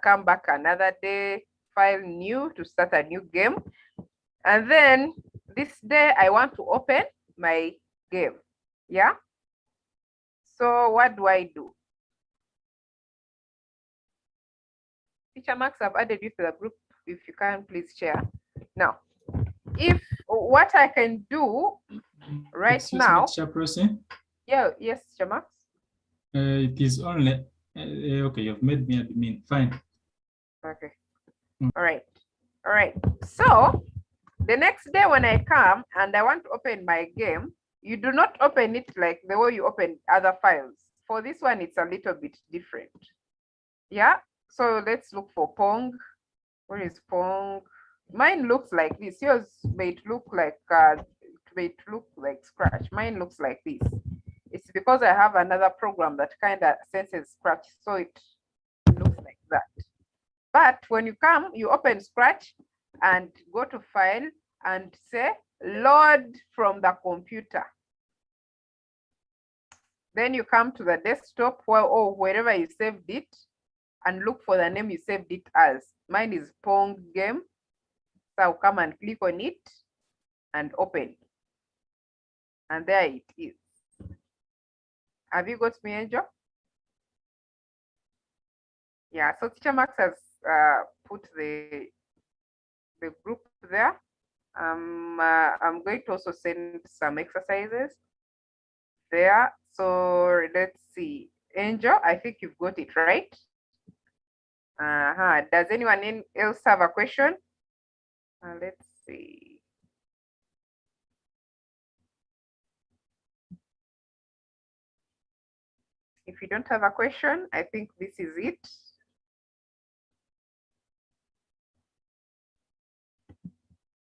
come back another day, file new to start a new game. And then this day I want to open my game. Yeah. So what do I do? Teacher Max, I've added you to the group. If you can, please share. Now, if what I can do right Excuse now. Me, Teacher Prossy? Yeah, yes, Teacher Max. It is only okay. You've made me admin. Fine. Okay. All right. All right. So the next day when I come and I want to open my game, you do not open it like the way you open other files. For this one, it's a little bit different. Yeah. So let's look for Pong. Where is Pong? Mine looks like this. Yours may look like Scratch. Mine looks like this. It's because I have another program that kind of senses Scratch, so it looks like that. But when you come, you open Scratch and go to File and say Load from the computer. Then you come to the desktop or wherever you saved it and look for the name you saved it as. Mine is Pong Game. So I'll come and click on it and open. And there it is. Have you got me, Angel? Yeah, so Teacher Max has put the group there. I'm going to also send some exercises there. So let's see. Angel, I think you've got it right. Does anyone else have a question? Let's see. If you don't have a question, I think this is it.